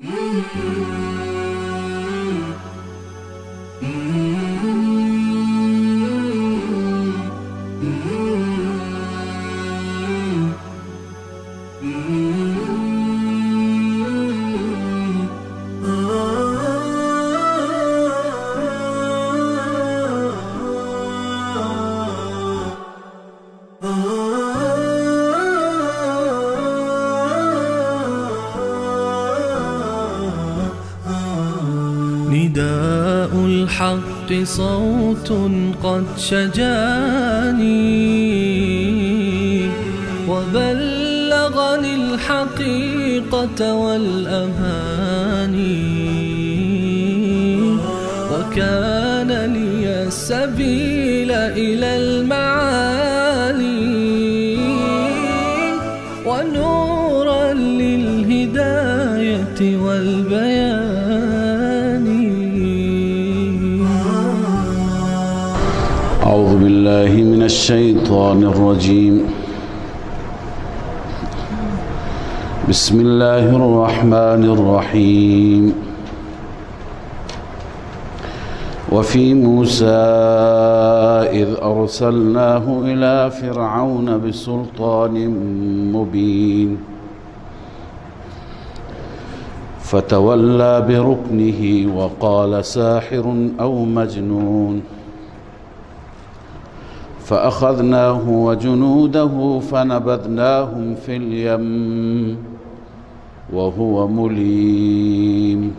نداء الحق صوت قد شجاني وبلغني الحقيقة والأماني وكان لي السبيل إلى المعالي ونورا للهداية والبيان. أعوذ بالله من الشيطان الرجيم. بسم الله الرحمن الرحيم. وفي موسى إذ أرسلناه إلى فرعون بسلطان مبين فتولى بركنه وقال ساحر أو مجنون فأخذناه وجنوده فنبذناهم في اليم وهو مليم.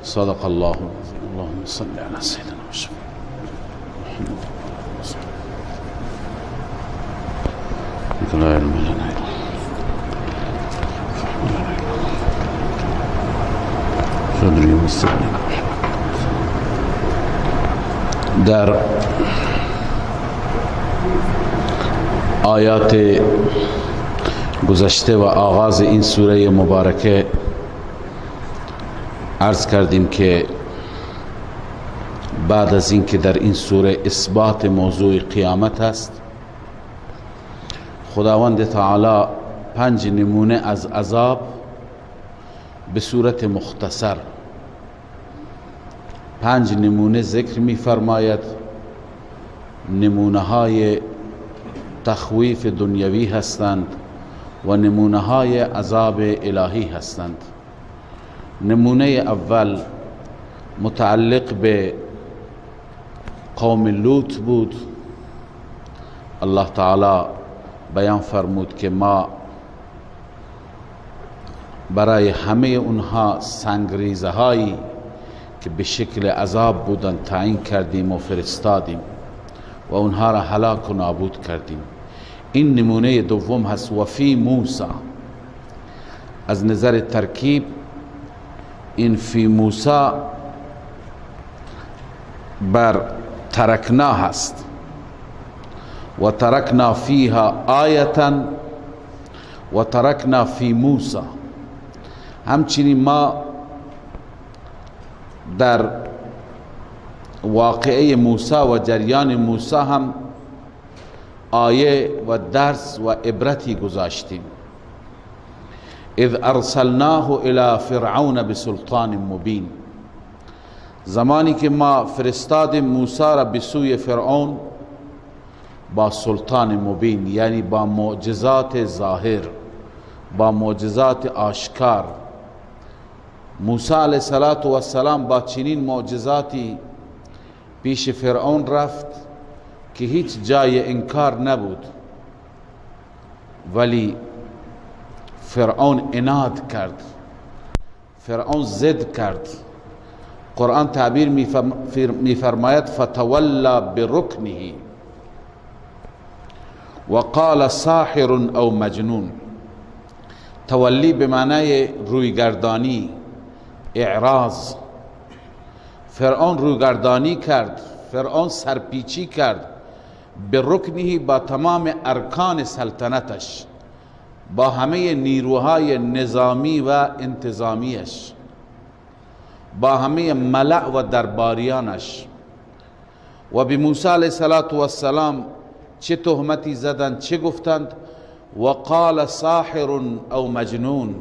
صدق الله. اللهم صل على سيدنا محمد. لا علم لنا إلا صدري وسعني. در آیات گذشته و آغاز این سوره مبارکه عرض کردیم که بعد از این که در این سوره اثبات موضوع قیامت است، خداوند تعالی 5 نمونه از عذاب به صورت مختصر 5 نمونه ذکر می فرماید. نمونه های تخویف دنیوی هستند و نمونه های عذاب الهی هستند. نمونه اول متعلق به قوم لوط بود. الله تعالی بیان فرمود که ما برای همه اونها سنگریزه هایی که به شکل عذاب بودن تعیین کردیم و فرستادیم و اونها را هلاک و نابود کردیم. این نمونه دوم هست. و فی موسی، از نظر ترکیب این فی موسی بر ترکنا هست و ترکنا فیها آیتا و ترکنا فی موسی. همچنین ما در واقعه موسی و جریان موسی هم آیه و درس و عبرتی گذاشتیم. اذ ارسلناه الى فرعون بسلطان مبین، زمانی که ما فرستادیم موسی را به سوی فرعون با سلطان مبین، یعنی با معجزات ظاهر، با معجزات آشکار. موسی علیه السلام با چنین معجزاتی پیش فرعون رفت که هیچ جای انکار نبود، ولی فرعون عناد کرد، فرعون ضد کرد. قرآن تعبیر می‌فرماید فتولا برکنه و قال ساحر او مجنون. تولی به معنای رویگردانی، اعراض. فرعون رویگردانی کرد، فرعون سرپیچی کرد به رکنه، با تمام ارکان سلطنتش، با همه نیروهای نظامی و انتظامیش، با همه ملأ و درباریانش. و به موسی علیه السلام چه تهمتی زدند، چه گفتند؟ و قال ساحر او مجنون،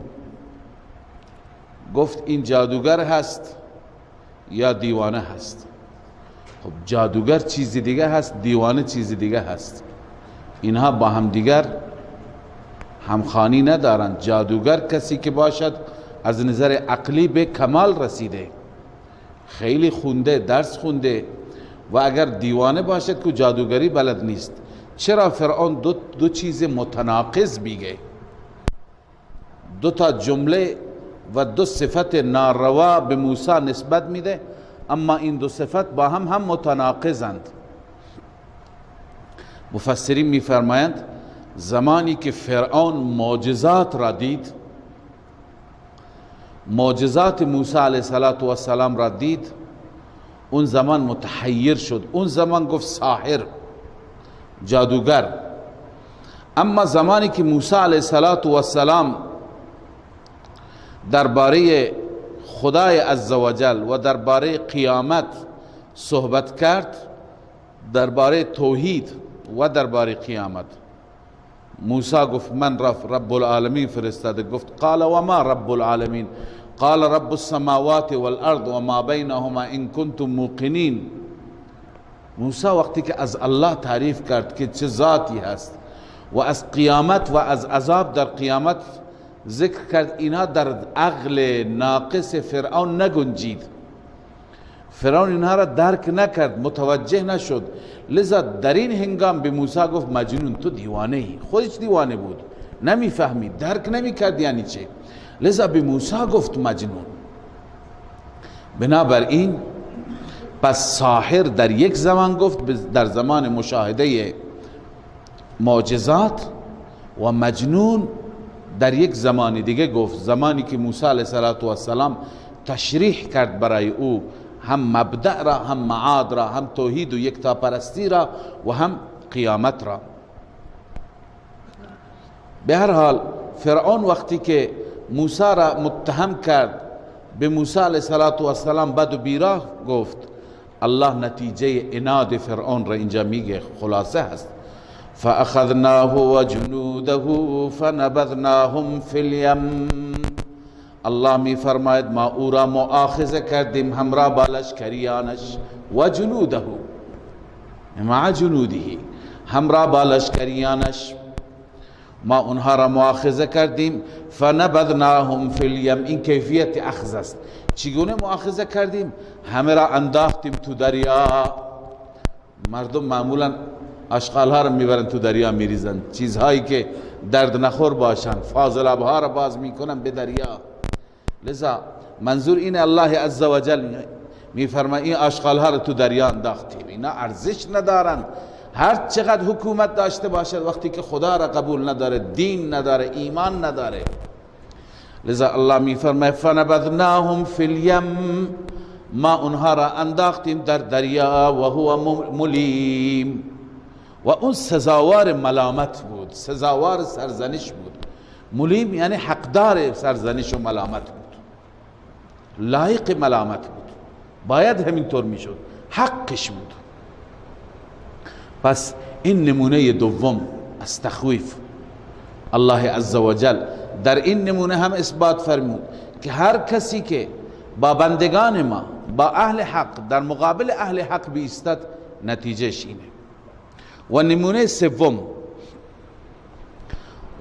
گفت این جادوگر هست یا دیوانه هست. خب جادوگر چیز دیگه هست، دیوانه چیز دیگه هست. اینها با هم دیگر همخوانی ندارند. جادوگر کسی که باشد از نظر عقلی به کمال رسیده، خیلی خونده، درس خونده، و اگر دیوانه باشد که جادوگری بلد نیست. چرا فرعون دو چیز متناقض میگه، دو تا جمله و دو صفت ناروا به موسی نسبت میده، اما این دو صفت با هم متناقضند؟ مفسرین میفرمایند زمانی که فرعون معجزات را دید، معجزات موسی علیه السلام را دید، اون زمان متحیر شد، اون زمان گفت ساحر، جادوگر. اما زمانی که موسی علیه السلام درباره خدای عزوجل و درباره قیامت صحبت کرد، درباره توحید و درباره قیامت، موسی گفت من رب العالمین فرستاده. گفت قال و ما رب العالمین؟ قال رب السماوات والارض و ما بینهما ان کنتم موقنین. موسی وقتی که از الله تعریف کرد که چه ذاتی هست و از قیامت و از عذاب در قیامت ذکر کرد، اینا در عقل ناقص فرعون نگنجید. فرعون اینها را درک نکرد، متوجه نشد، لذا در این هنگام به موسی گفت مجنون، تو دیوانه ای. خودش دیوانه بود، نمیفهمید، درک نمیکرد یعنی چه، لذا به موسی گفت مجنون. بنابراین پس ساحر در یک زمان گفت در زمان مشاهده معجزات، و مجنون در یک زمان دیگه گفت، زمانی که موسی علیه السلام تشریح کرد برای او هم مبدأ را، هم معاد را، هم توحید و یکتاپرستی را و هم قیامت را. به هر حال فرعون وقتی که موسی را متهم کرد، به موسی علیه السلام بد و بیراه گفت، الله نتیجه عناد فرعون را اینجا میگه، خلاصه هست. فاخذناه و جنوده فنبذناهم فی الیم. الله می فرماید ما او را مؤاخذه کردیم همراه با لشکریانش، و جنوده مع جنوده، همراه با لشکریانش ما اونها را مؤاخذه کردیم. فنبذناهم فی الیم، این کیفیت اخذ است. چگونه مؤاخذه کردیم؟ همه را انداختیم تو دریا. مردم معمولا اشغالها را میبرن تو دریا میریزن، چیزهایی که درد نخور باشن، فاضلابها را باز میکنن به دریا. لذا منظور این الله عزوجل میفرماید این اشغالها را تو دریا انداختیم، اینا ارزش ندارن. هر چقدر حکومت داشته باشد، وقتی که خدا را قبول نداره، دین نداره، ایمان نداره. لذا الله میفرماید فنبذناهم فی الیم، ما اونها را انداختیم در دریا، و هو ملیم، و اون سزاوار ملامت بود، سزاوار سرزنش بود. ملیم یعنی حقدار سرزنش و ملامت بود، لایق ملامت بود، باید همینطور میشد، حقش بود. پس این نمونه دوم از تخویف الله عزوجل در این نمونه هم اثبات فرمود که هر کسی که با بندگان ما، با اهل حق در مقابل اهل حق بیستد، نتیجهش اینه. و نمونه سوم،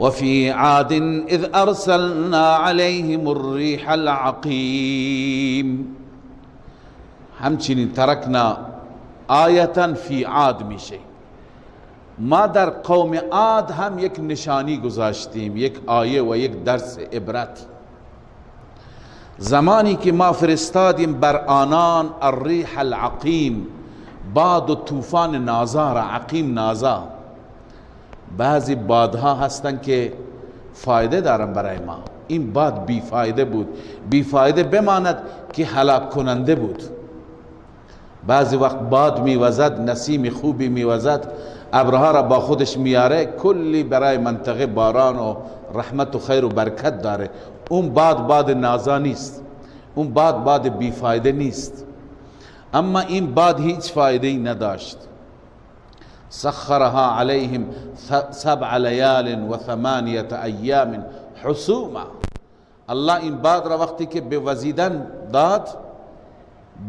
و فی عاد اذ ارسلنا علیهم الریح العقیم. همچنین ترکنا آیتا فی عاد میشه، ما در قوم عاد هم یک نشانی گذاشتیم، یک آیه و یک درس عبرت. زمانی که ما فرستادیم بر آنان الریح العقیم، باد و طوفان نازا را، عقیم نازا. بعضی بادها هستن که فایده دارن برای ما، این باد بیفایده بود، بیفایده بماند که هلاک کننده بود. بعضی وقت باد میوزد، نسیم خوبی میوزد، ابرها را با خودش میاره، کلی برای منطقه باران و رحمت و خیر و برکت داره. اون باد نازا نیست، اون باد بیفایده نیست. اما این باد هیچ فایده ای نداشت. سخرها علیهم 7 لیال و 8 ایام حسوما. الله این باد را وقتی که به وزیدن داد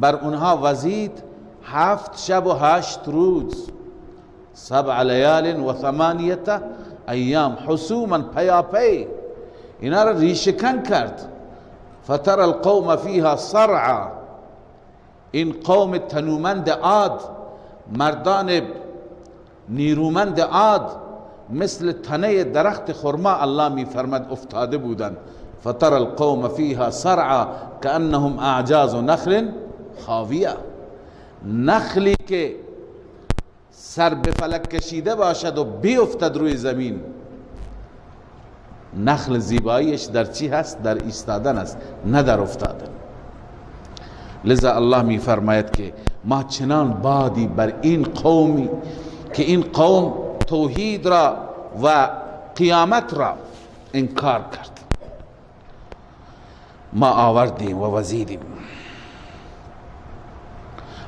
بر اونها وزید 7 شب و 8 روز 7 لیال و 8 ایام حسوما پیاپی اینا را ریشه‌کن کرد. فتر القوم فیها صرعا، این قوم تنومند عاد، مردان نیرومند عاد مثل تنه درخت خرما الله می فرمد افتاده بودند. فتر القوم فیها صرعا کأنهم اعجاز نخل خاویه، نخلی که سر به فلک کشیده باشد و بیفتد روی زمین. نخل زیباییش در چی هست؟ در ایستادن است، نه در افتادن. لذا الله می فرماید که ما چنان بادی بر این قومی که این قوم توحید را و قیامت را انکار کرد ما آوردیم و وزیدیم.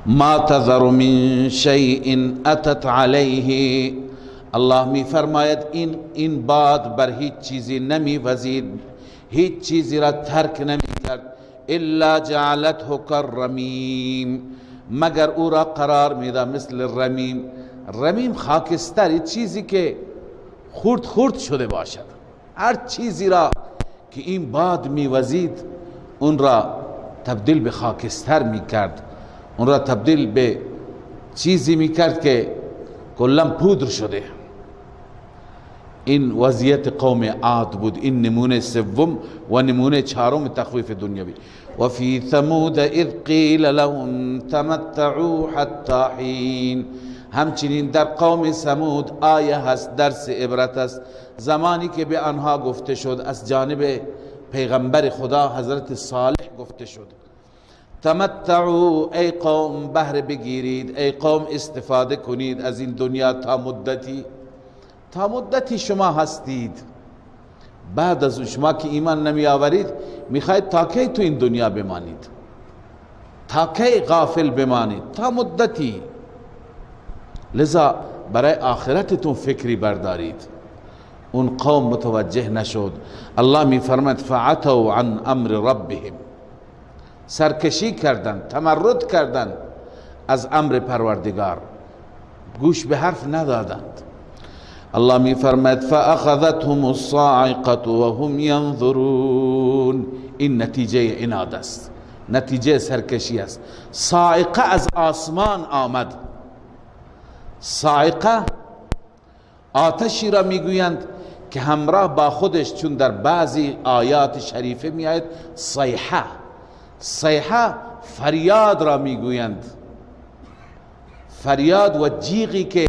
ما تذر من شیء اتت علیه، الله می فرماید این باد بر هیچ چیزی نمی وزید، هیچ چیزی را ترک نمی کرد. الا جعلته كالرمیم، مگر او را قرار میده مثل رمیم. رمیم خاکستر، چیزی که خرد خرد شده باشد. هر چیزی را که این باد می وزید اون را تبدیل به خاکستر می کرد، اون را تبدیل به چیزی می کرد که کلا پودر شده. این وضعیت قوم عاد بود. این نمونه سوم و نمونه چهارم تخویف دنیوی. و فی ثمود اذ قیل لهم تمتعوا حتی حین، همچنین در قوم ثمود آیه هست، درس عبرت است. زمانی که به آنها گفته شد از جانب پیغمبر خدا حضرت صالح گفته شد تمتعوا، ای قوم بهره بگیرید، ای قوم استفاده کنید از این دنیا تا مدتی شما هستید. بعد از شما که ایمان نمی آورید میخواید تا کی تو این دنیا بمانید؟ تا کی غافل بمانید؟ تا مدتی. لذا برای آخرتتون فکری بردارید. اون قوم متوجه نشد. الله می فرماید فعتوا عن امر ربهم، سرکشی کردند، تمرد کردند از امر پروردگار، گوش به حرف ندادند. الله می فرماید فاخذتهم الصاعقه وهم ينظرون، این نتیجه عناد است، نتیجه سرکشی است. صاعقه از آسمان آمد. صاعقه آتشی را میگویند که همراه با خودش، چون در بعضی آیات شریفه میآید صیحه، صیحه فریاد را میگویند، فریاد و جیغی که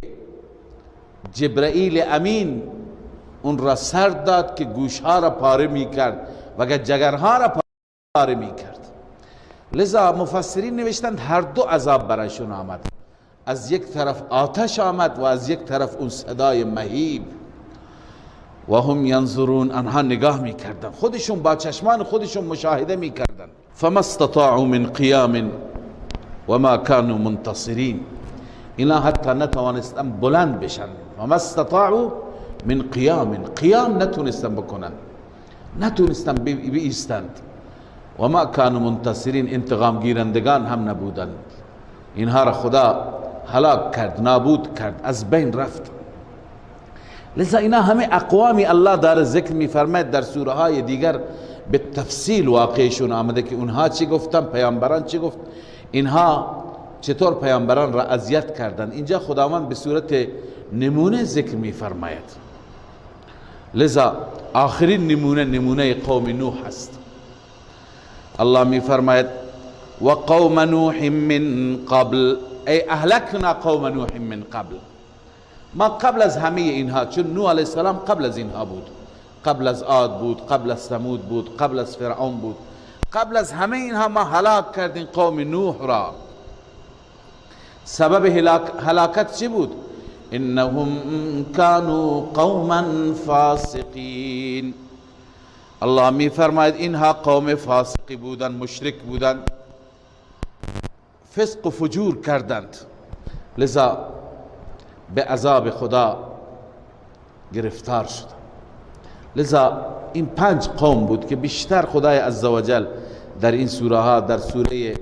جبرائیل امین اون را سر داد که گوشها را پاره میکرد و جگرها را پاره میکرد. لذا مفسرین نوشتند هر دو عذاب برایشون آمد، از یک طرف آتش آمد و از یک طرف اون صدای مهیب. و هم ینظرون، آنها نگاه میکردن، خودشون با چشمان خودشون مشاهده میکردن. فما استطاعوا من قیام و ما كانوا منتصرین، اینا حتی نتوانستن بلند بشن. فما استطاعوا من قیام نتونستن بکنن، نتونستن بایستند. و ما كانوا منتصرین، انتقام گیرندگان هم نبودند. اینها را خدا هلاک کرد، نابود کرد، از بین رفت. لذا اینا همه اقوامی الله داره ذکر میفرماید در سوره های دیگر به تفصیل واقعشون آمده که اونها چی گفتن، پیامبران چی گفت، اینها چطور پیامبران را اذیت کردن. اینجا خداوند به صورت نمونه ذکر میفرماید. لذا آخرین نمونه قوم نوح است. الله میفرماید و قوم نوح من قبل، ای اهلکنا قوم نوح من قبل، ما قبل از همه اینها، چون نوح علیه السلام قبل از اینها بود، قبل از عاد بود، قبل از ثمود بود، قبل از فرعون بود، قبل از همه اینها ما هلاک کردیم قوم نوح را. سبب هلاکت چی بود؟ انهم كانوا قوما فاسقین. الله می فرماید اینها قوم فاسقی بودند، مشرک بودند، فسق و فجور کردند، لذا به عذاب خدا گرفتار شدند. لذا این 5 قوم بود که بیشتر خدای عزوجل در این سوره ها، در سوره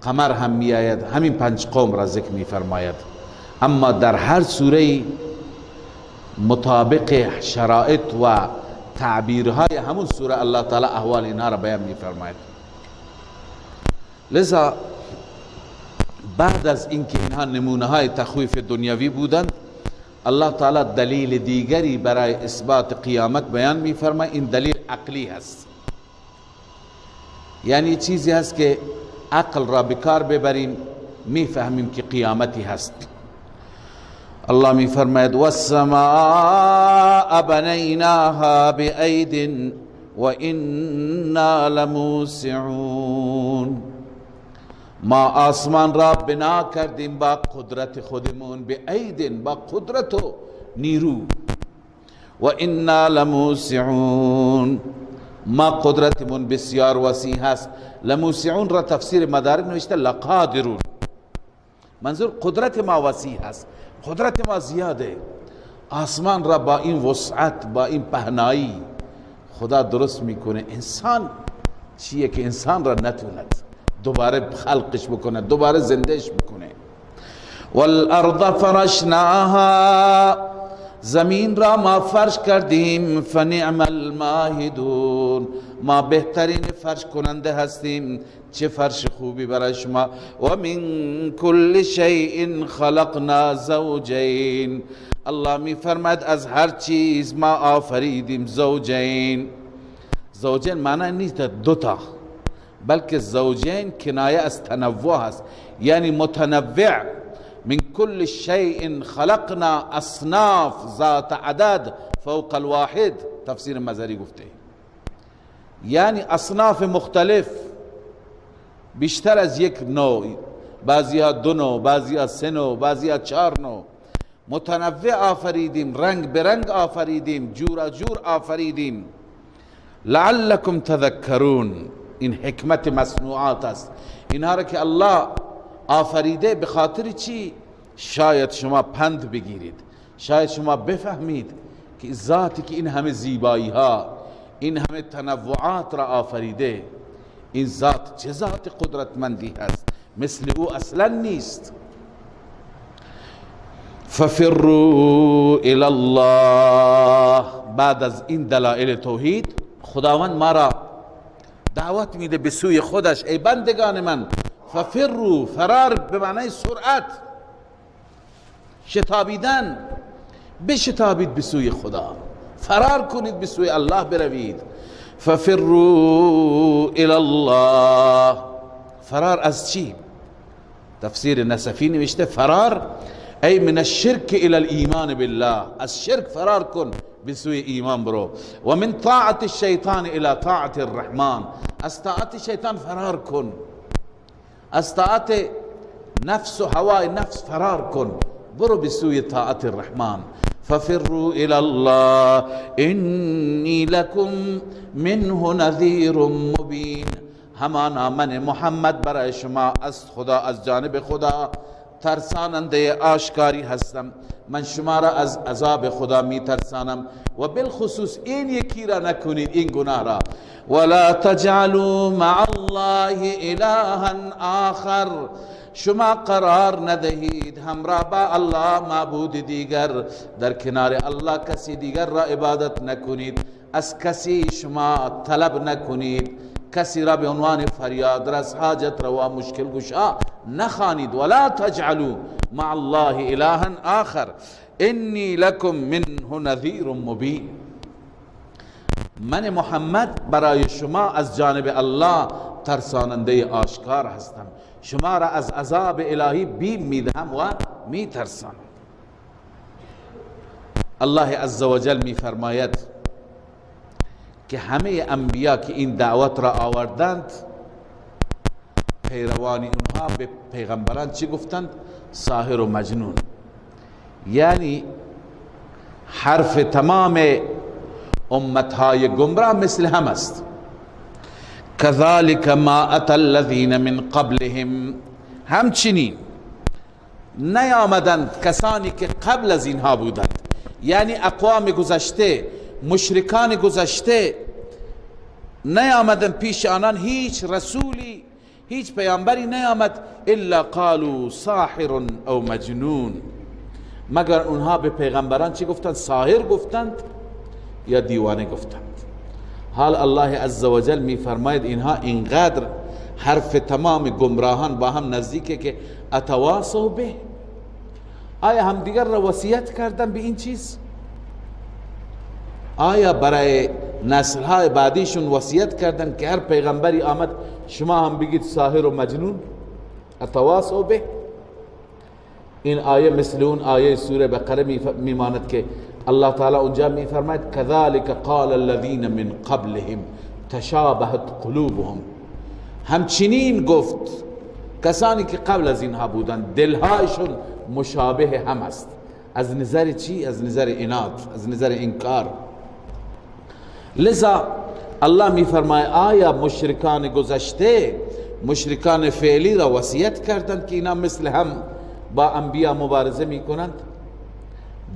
قمر هم می آید، همین 5 قوم را ذکر می فرماید. اما در هر سوره مطابق شرایط و تعبیرهای همون سوره الله تعالی احوال اینها را بیان می فرماید. لذا بعد از اینکه اینها نمونه های تخویف دنیوی بودند، الله تعالی دلیل دیگری برای اثبات قیامت بیان می فرماید. این دلیل عقلی هست، یعنی چیزی هست که عقل را بکار ببریم می فهمیم که قیامتی هست. الله می فرماید والسماء بنیناها بأید و انا لموسعون. ما آسمان را بنا کردیم با قدرت خودمون، بأید، با قدرت و نیرو، و انا لموسعون، ما قدرتمون بسیار وسیع هست. لموسعون را تفسیر مدارک نوشته لقادرون، منظور قدرت ما وسیع هست، قدرت ما زیاده. آسمان را با این وسعت، با این پهنایی خدا درست میکنه. انسان چیه که انسان را نتوند دوباره خلقش بکنه، دوباره زندهش بکنه. والارض فرشناها، زمین را ما فرش کردیم. فنعم الماهدون، ما بهترین فرش کننده هستیم. چه فرش خوبی برای شما. و من کل شیء خلقنا زوجین، الله می فرماید از هر چیز ما آفریدیم زوجین. زوجین معنی نیست دوتا، بلکه زوجین کنایه از تنوع هست، یعنی متنوع. من کل شیء خلقنا اصناف ذات عدد فوق الواحد، تفسیر مظهری گفته، یعنی اصناف مختلف، بیشتر از یک نوع، بعضی ها 2 نوع، بعضی ها 3 نوع، بعضی ها 4 نوع. متنوع آفریدیم، رنگ برنگ آفریدیم، جور جور آفریدیم. لعلکم تذکرون، این حکمت مصنوعات است. اینها را که الله آفریده به خاطر چی؟ شاید شما پند بگیرید، شاید شما بفهمید که ذاتی که این همه زیبایی ها، این همه تنوعات را آفریده، این ذات چه ذات قدرتمندی هست، مثل او اصلا نیست. ففروا الی الله، بعد از این دلائل توحید خداوند ما را دعوت میده به سوی خودش. ای بندگان من، ففروا، فرار به معنی سرعت، شتابیدن، بشتابید به سوی خدا، فرار کنید به سوی الله بروید. ففروا الی الله، فرار از چی؟ تفسیر نصفی نوشته فرار ای من الشرک الی الایمان بالله، از شرک فرار کن به سوی ایمان برو. و من طاعت الشیطان الی طاعت الرحمن، از طاعت شیطان فرار کن، از طاعت نفس و هوای نفس فرار کن، برو به سوی طاعت الرحمن. ففروا الی الله انی لکم منه نذیر مبین، همانا من محمد برای شما از خدا، از جانب خدا ترساننده آشکاری هستم. من شما را از عذاب خدا می ترسانم. و بالخصوص این یکی را نکنید، این گناه را. ولا تجعلوا مع الله الها آخر، شما قرار ندهید همراه با الله معبود دیگر، در کنار الله کسی دیگر را عبادت نکنید، از کسی شما طلب نکنید، کسی را به عنوان فریاد رس، حاجت روا، مشکل گشا نخوانید. ولا تجعلوا مع الله الها آخر انی لکم منه نذیر مبین، من محمد برای شما از جانب الله ترساننده آشکار هستم، شما را از عذاب الهی بیم میدهم و میترسانم. الله عزوجل میفرماید که همه انبیا که این دعوت را آوردند، پیروان اونها به پیغمبران چی گفتند؟ ساحر و مجنون. یعنی حرف تمام امتهای گمراه مثل هم است. کذالک ما اتی الذین من قبلهم، همچنین نیامدند کسانی که قبل از اینها بودند، یعنی اقوام گذشته مشرکان گذشته نیامدن پیش آنان هیچ رسولی هیچ پیامبری نیامد الا قالوا ساحر او مجنون، مگر اونها به پیغمبران چی گفتند؟ ساحر گفتند یا دیوانه گفتند. حال الله عزوجل می فرماید اینها اینقدر حرف تمام گمراهان با هم نزدیکه که اتواصوا به، آیا هم دیگر را وصیت کردن به این چیز؟ آیا برای نسل‌های بعدیشون وصیت کردن که هر پیغمبری آمد شما هم بگید ساحر و مجنون؟ اتواصوا به. این آیه مثل اون آیه سوره بقره میماند که الله تعالی اونجا میفرماید كذلك قال الذين من قبلهم تشابهت قلوبهم، همچنین گفت کسانی که قبل از اینها بودند دلهایشون مشابه هم است. از نظر چی؟ از نظر عناد، از نظر انکار. لذا الله میفرماید آیا مشرکان گذشته مشرکان فعلی را وصیت کردند که اینا مثل هم با انبیا مبارزه میکنند؟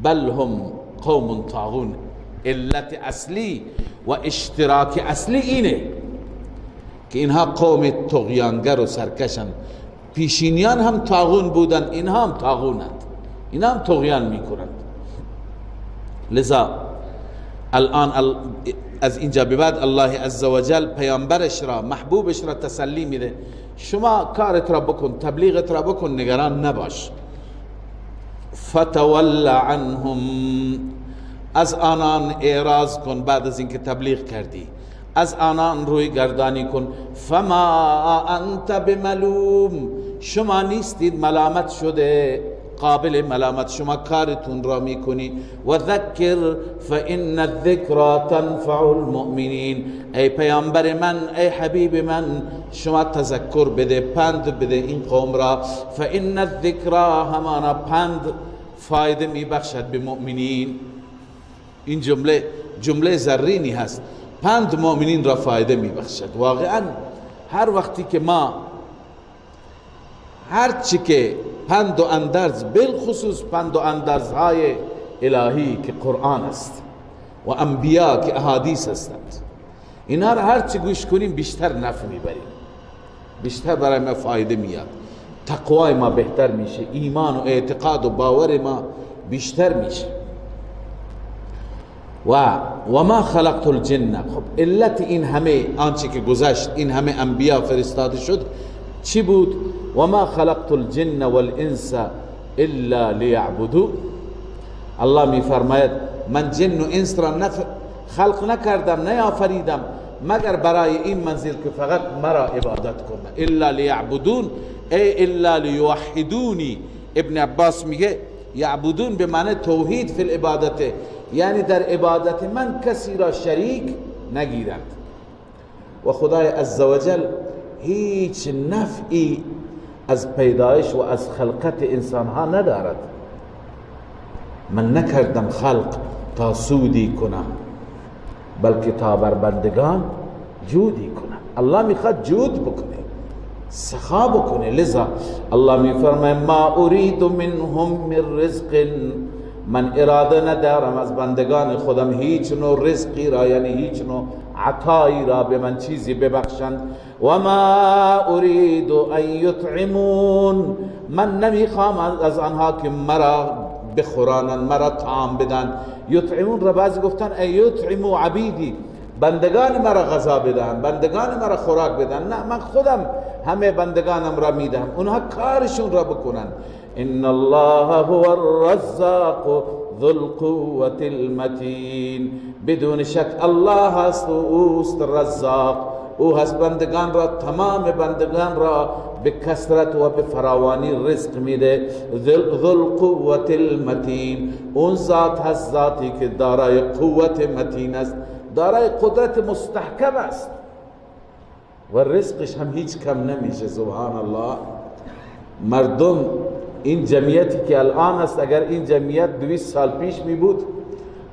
بل هم قوم طاغون. علت اصلی و اشتراک اصلی اینه که اینها قوم طغیانگر و سرکشند. پیشینیان هم طاغون بودند، اینها هم طاغونند، اینها هم طغیان میکنند. لذا الان از اینجا به بعد الله عزوجل پیامبرش را محبوبش را تسلی میده، شما کارت را بکن، تبلیغت را بکن، نگران نباش. فتول عنهم، از آنان اعراض کن بعد از اینکه تبلیغ کردی، از آنان روی گردانی کن. فما انت بملوم، شما نیستید ملامت شده، قابل ملامت، شما کارتون را میکنی. و ذکر فان الذکر تنفع المؤمنین، ای پیامبر من، ای حبیب من، شما تذکر بده، پند بده این قوم را. فان الذکر، همانا پند فایده میبخشد به مؤمنین. این جمله زرینی هست، پند مؤمنین را فایده میبخشد. واقعا هر وقتی که ما هرچی که پند و اندرز، بالخصوص پند و اندرزهای الهی که قرآن است و انبیا که احادیث هستند، اینا را هرچی گوش کنیم بیشتر نفع میبریم، بیشتر برای ما فایده میاد، تقوای ما بهتر میشه، ایمان و اعتقاد و باور ما بیشتر میشه. و ما خلقت الجن، خب علت این همه آنچه که گذشت، این همه انبیا فرستاده شد چی بود؟ و ما خلقت الجن والانس الا لیعبدون. الله می فرماید من جن و انس را خلق نکردم، نیافریدم مگر برای این منزل که فقط مرا عبادت کنه. الا لیعبدون ای الا لیوحدونی. ابن عباس میگه یعبدون به معنی توحید فی العبادت، یعنی در عبادت من کسی را شریک نگیرند. و خدای عزوجل هیچ نفعی از پیدایش و از خلقت انسان ها ندارد. من نکردم خلق تا سودی کنم، بلکه تا بر بندگان جودی کنم. الله میخواد جود بکنه، سخا بکنه. لذا الله میفرماید ما اريد منهم من رزق، من اراده ندارم از بندگان خودم هیچ نوع رزقی را، یعنی هیچ نوع عطایی را به من چیزی ببخشند. و ما اريد ان یطعمون، من نمیخوام از آنها که مرا بخورانند، مرا طعام بدن. یطعمون را بعضی گفتن ای یطعمو عبیدی، بندگان مرا غذا بدن، بندگان مرا خوراک بدن. نه، من خودم همه بندگانم را میدم، اونها کارشون را بکنن. ان الله هو الرزاق ذو القوة المتین، بدون شک الله هست و اوست رزاق، او هست بندگان را، تمام بندگان را به کثرت و به فراوانی رزق میده. ذو القوة المتین، اون ذات هست ذاتی که دارای قوت متین است، دارای قدرت مستحکم است و رزقش هم هیچ کم نمیشه. سبحان الله. مردم این جمعیتی که الان است، اگر این جمعیت 200 سال پیش می بود،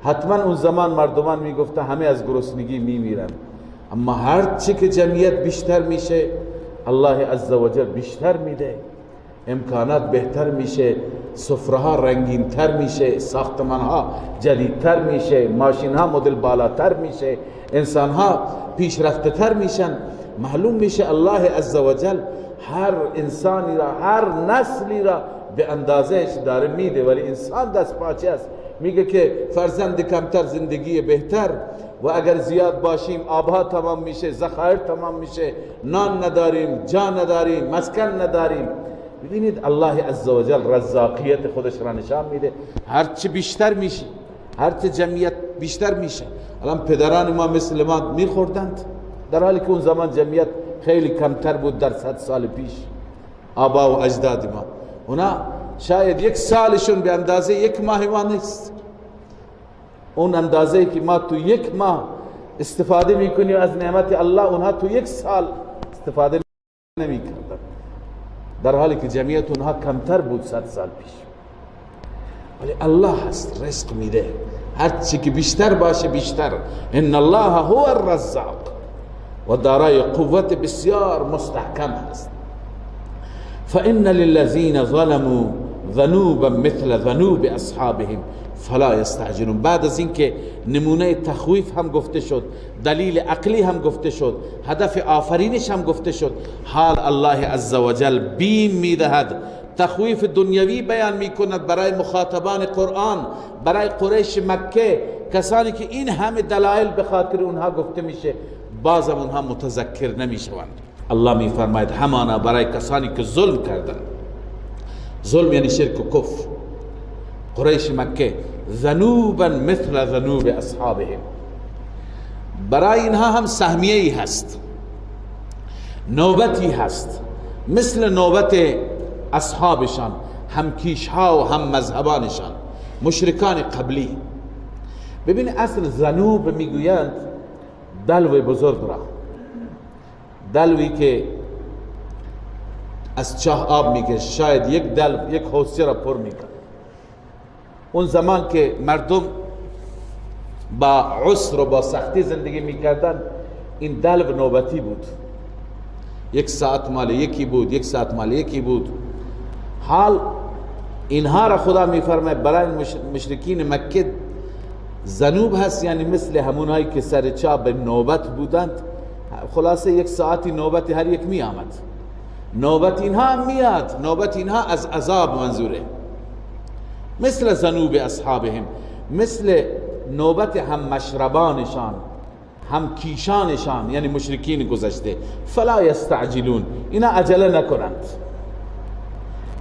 حتما اون زمان مردمان می گفته همه از گرسنگی می میرن. اما هر چی که جمعیت بیشتر میشه الله عزوجل بیشتر میده. امکانات بهتر میشه، سفره ها رنگین تر میشه، ساختمان ها جدیدتر میشه، ماشین ها مدل بالاتر میشه، انسان ها پیشرفته تر میشن. معلوم میشه الله عزوجل هر انسانی را، هر نسلی را به اندازهش داره میده، ولی انسان دست پاچه است. میگه که فرزند کمتر زندگی بهتر، و اگر زیاد باشیم آبها تمام میشه، ذخایر تمام میشه، نان نداریم، جا نداریم، مسکن نداریم. ببینید الله عزوجل رزاقیت خودش را نشان میده. هرچی بیشتر میشه، هرچی جمعیت بیشتر میشه. الان پدران ما مثل ما میخوردند، در حالی که اون زمان جمعیت خیلی کمتر بود در 100 سال پیش. آبا و اجداد ما اونا شاید یک سالشون به اندازه یک ماه ما نیست. اون اندازه که ما تو یک ماه استفاده میکنیم از نعمت الله، اونها تو یک سال استفاده نمیکردن، در حالی که جمعیت اونها کمتر بود 100 سال پیش. ولی الله هست رزق میده، هر چی که بیشتر باشه بیشتر. ان الله هو الرزاق، و دارای قوت بسیار مستحکم هست. فإن للذین ظلموا ذنوبا مثل ذنوب اصحابهم فلا یستعجلون. بعد از اینکه نمونه تخویف هم گفته شد، دلیل عقلی هم گفته شد، هدف آفرینش هم گفته شد، حال الله عزوجل بیم میدهد، تخویف دنیوی بیان میکند برای مخاطبان قرآن، برای قریش مکه، کسانی که این همه دلایل به خاطر اونها گفته میشه بازم اونها متذکر نمیشوند. الله میفرماید همانا برای کسانی که ظلم کردن، ظلم یعنی شرک و کفر، قریش مکه، ذنوبا مثل ذنوب اصحابهم، برای اینها هم سهمیه ای هست، نوبتی هست مثل نوبت اصحابشان، هم کیشها و هم مذهبانشان، مشرکان قبلی. ببین اصل ذنوب میگویند دلو بزرگ را، دلوی که از چاه آب میکشه، شاید یک دلو یک حوضچه را پر میکنه. اون زمان که مردم با عسر و با سختی زندگی میکردن، این دلو نوبتی بود، یک ساعت مال یکی بود، یک ساعت مال یکی بود. حال اینها را خدا میفرماید برای مشرکین مکه ذنوب هست، یعنی مثل همونایی که سر چاه به نوبت بودند. خلاصه یک ساعتی نوبت هر یک می آمد، نوبت اینها هم میاد، نوبت اینها از عذاب منظوره. مثل ذنوب اصحابهم، مثل نوبت هم مشربانشان هم کیشانشان، یعنی مشرکین گذشته. فلا یستعجلون، اینها عجله نکنند،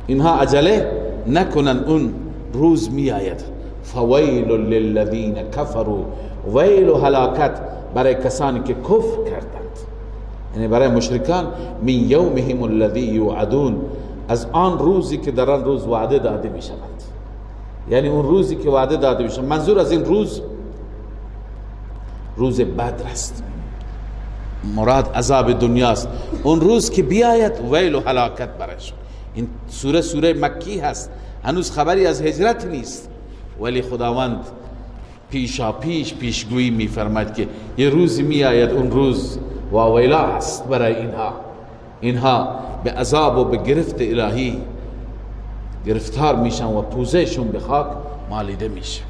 اینها عجله نکنند، اون روز می آید. فویل للذین کفروا، ویل و هلاکت برای کسانی که کفر کردند، یعنی برای مشرکان. من یومهم الذی یوعدون، از آن روزی که در آن روز وعده داده می شود، یعنی اون روزی که وعده داده می شود. منظور از این روز روز بدر است، مراد عذاب دنیاست. اون روز که بیاید ویل و هلاکت برایش. این سوره مکی هست، هنوز خبری از هجرت نیست، ولی خداوند پیشا پیشگویی میفرماید که یه روزی میآید، اون روز واویلا هست برای اینها به عذاب و به گرفت الهی گرفتار میشن و پوزشون به خاک مالیده میشه.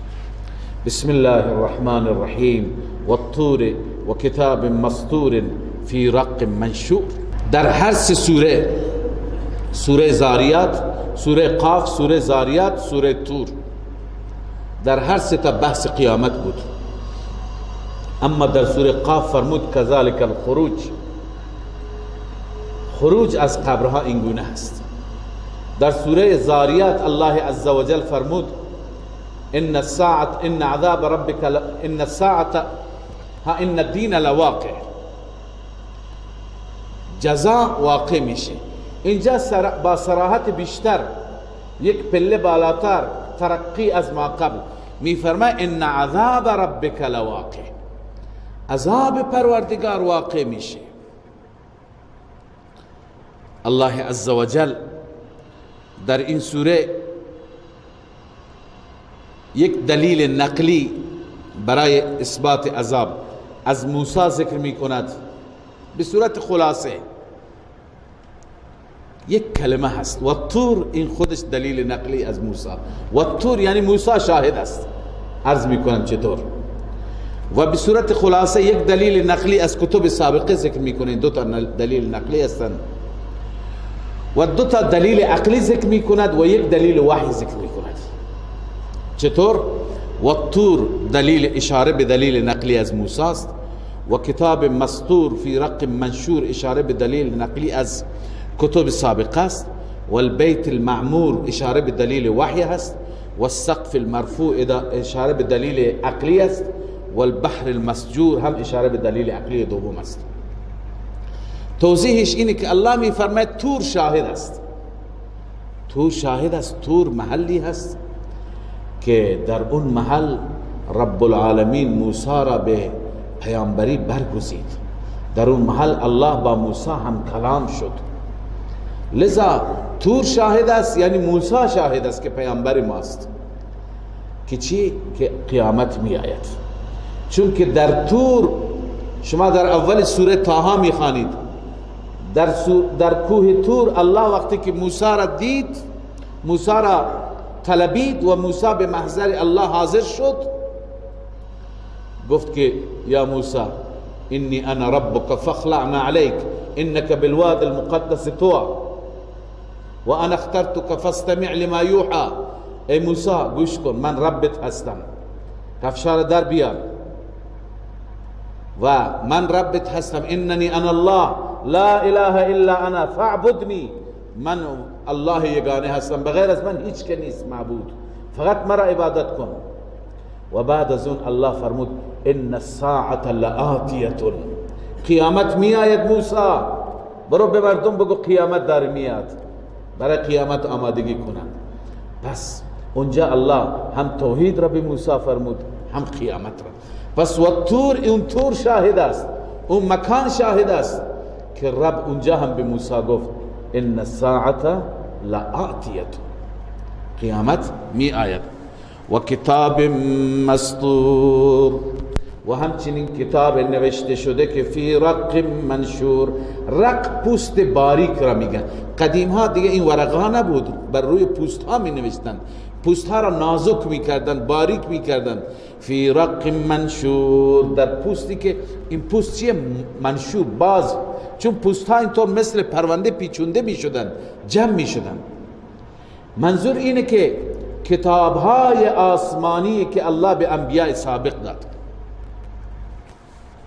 بسم الله الرحمن الرحیم والطور و کتاب مسطور فی رق منشور. در هر سه سوره، سوره زاریات، سوره قاف، سوره زاریات، سوره طور، در هر سه تا بحث قیامت بود. اما در سوره قاف فرمود کذالک الخروج، خروج از قبرها اینگونه است. در سوره زاریات الله عزوجل فرمود ان الساعه ان عذاب ربک ان الساعه ان الدین لواقع، جزا واقع میشه. اینجا با صراحت بیشتر، یک پله بالاتر، ترقی از ما قبل میفرماید ان عذاب ربک لواقع، عذاب پروردگار واقع میشه. الله عزوجل در این سوره یک دلیل نقلی برای اثبات عذاب از موسی ذکر می کند به صورت خلاصه. یک کلمه هست و طور، این خودش دلیل نقلی از موسی. و طور یعنی موسی شاهد است. عرض میکنم چطور. و به صورت خلاصه یک دلیل نقلی از کتب سابقه ذکر میکنه. دو تا دلیل نقلی هستند و دو تا دلیل عقلی ذکر میکند و یک دلیل وحی ذکر میکند. چطور؟ و طور دلیل اشاره به دلیل نقلی از موسی است و کتاب مسطور فی رق منشور اشاره به دلیل نقلی از کتب سابقه است و البیت المعمور اشاره به دلیل وحی است و السقف المرفوع اشاره به دلیل عقلی است و البحر المسجور هم اشاره به دلیل عقلی دوم است. توضیحش اینه که الله می فرماید طور شاهد است. طور شاهد است. طور محلی هست که در اون محل رب العالمین موسی را به پیامبری برگزید. در اون محل الله با موسی هم کلام شد. لذا طور شاهد است، یعنی موسی شاهد است که پیامبر ماست. که چی؟ که قیامت می آید. چون که در طور، شما در اول سوره طه می خوانید، در کوه طور الله وقتی که موسی را دید، موسی را طلبید و موسی به محضر الله حاضر شد، گفت که یا موسی انی انا ربک فاخلع علیک انک بالوادی المقدس طوى و انا اخترتک فاستمع لما یوحى. ای موسی گوش کن، من ربت هستم، کفشار در بیار و من ربت هستم. اننی انا الله لا اله الا انا فاعبدنی. من الله یگانه هستم، بغیر از من هیچ که نیست معبود، فقط مرا عبادت کن. و بعد از اون الله فرمود ان الساعه لآتیه، قیامت می آید. موسی برو به مردم بگو قیامت داره میاد، برای قیامت آمادگی کنند. پس اونجا الله هم توحید را به موسی فرمود، هم قیامت را. پس و طور، اون طور شاهد است، اون مکان شاهد است که رب اونجا هم به موسی گفت ان الساعه لآتیه، قیامت می آید. و کتاب مسطور، و همچنین کتاب نوشته شده که فی رق منشور. رق پوست باریک را میگن. قدیم ها دیگه این ورق ها نبود، بر روی پوست ها می نوشتن، پوست ها را نازک میکردن، باریک میکردن. فی رق منشور، در پوستی که این پوست چیه؟ منشور، باز، چون پوست ها اینطور مثل پرونده پیچونده میشدن، جمع میشدن. منظور اینه که کتاب های آسمانی که الله به انبیاء سابق داد،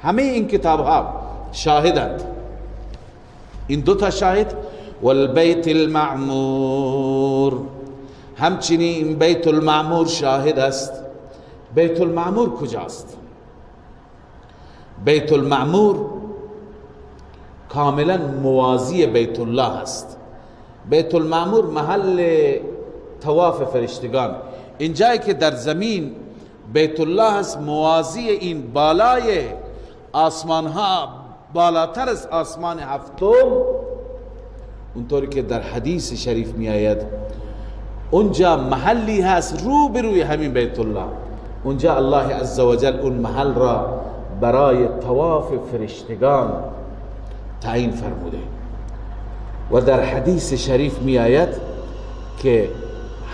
همه این کتاب ها شاهدند. این دو تا شاهد. والبیت المعمور، همچنین بیت المعمور شاهد است. بیت المعمور کجاست؟ بیت المعمور کاملا موازی بیت الله است. بیت المعمور محل طواف فرشتگان. این جایی که در زمین بیت الله است، موازی این بالای آسمان ها، بالاتر از آسمان هفتم، اونطوری که در حدیث شریف می آید، اونجا محلی هست رو به روی همین بیت الله. اونجا الله عزوجل اون محل را برای طواف فرشتگان تعیین فرموده. و در حدیث شریف می آید که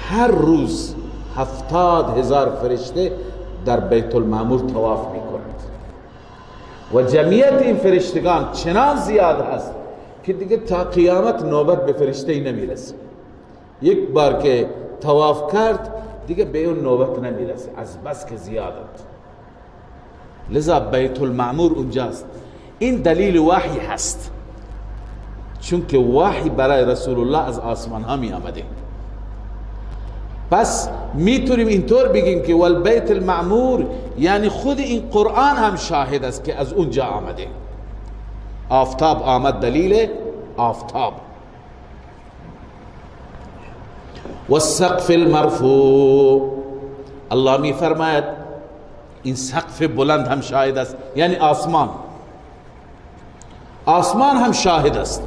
هر روز 70,000 فرشته در بیت المعمور طواف می کنند و جمعیت این فرشتگان چنان زیاد هست که دیگه تا قیامت نوبت به فرشته نمیرسه. یک بار که طواف کرد دیگه به اون نوبت نمیرسه، از بس که زیادند. لذا بیت المعمور اونجاست. این دلیل وحی هست، چون که وحی برای رسول الله از آسمان ها می آمده. پس میتونیم اینطور بگیم که والبیت المعمور یعنی خود این قرآن هم شاهد است که از اونجا آمده. آفتاب آمد، دلیل آفتاب. والسقف المرفوع، الله می فرماید این سقف بلند هم شاهد است، یعنی آسمان. آسمان هم شاهد است.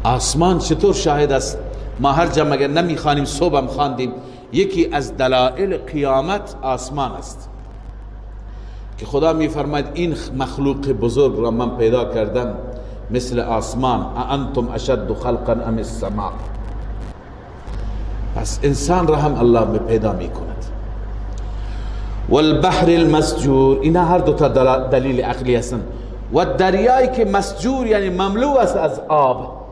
آسمان چطور شاهد است؟ ما هر جا مگر نمیخوانیم، صبح هم خواندیم، یکی از دلائل قیامت آسمان است که خدا میفرماید این مخلوق بزرگ را من پیدا کردم، مثل آسمان. انتم اشد خلقا ام السماء. پس انسان را هم الله پیدا می کند. والبحر المسجور، اینا هر دو تا دلیل عقلی هستند. و دریایی که مسجور یعنی مملو است از آب،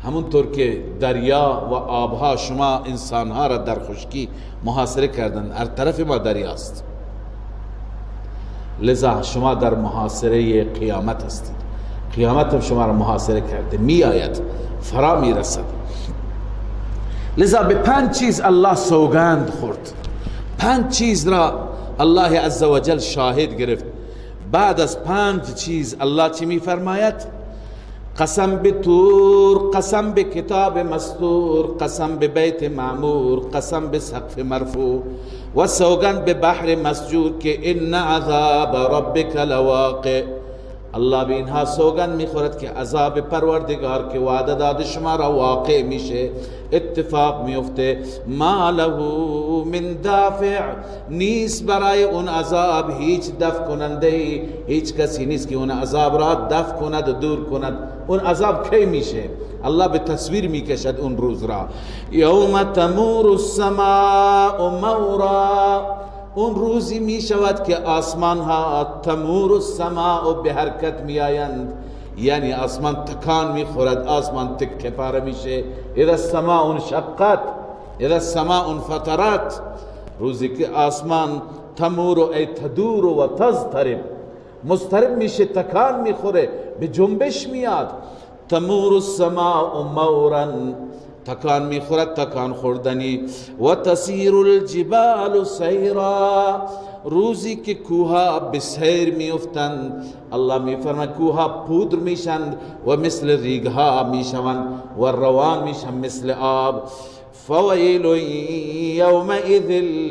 همونطور که دریا و آبها شما انسانها را در خشکی محاصره کردن، هر طرف ما دریاست، لذا شما در محاصره قیامت هستید. قیامت هم شما را محاصره کرده، می آید، فرا می رسد. لذا به 5 چیز الله سوگند خورد. 5 چیز را الله عزوجل شاهد گرفت. بعد از 5 چیز الله چی می فرماید؟ قسم به طور، قسم به کتاب مستور، قسم به بیت معمور، قسم به سقف مرفوع و سوگند به بحر مسجور که ان عذاب ربک لواقع. الله به اینها سوگند میخورد که عذاب پروردگار که وعده داده شما را واقع میشه، اتفاق میفته. ما له من دافع، نیست برای اون عذاب هیچ دفع کننده، هیچ کسی نیست که اون عذاب را دفع کند و دور کند. اون عذاب کی میشه؟ الله به تصویر میکشد اون روز را. یوم تمور السماء مورا، اون روزی می شود که آسمان ها تمور السماء به حرکت می آیند، یعنی آسمان تکان می خورد، آسمان تکه پاره میشه. اذا السماء انشقت، اذا السماء انفطرت، روزی که آسمان تمور ای تدور و تضطرب، مضطرب میشه، تکان میخوره، به جنبش میاد. تمور السماء مورا، تکان میخورد، تکان خوردنی. و تسیر الجبال سیرا، روزی که کوها به سیر میافتند. الله میفرماید کوها پودر میشند و مثل ریگها میشوند و روان میشند مثل آب. فویل یومئذ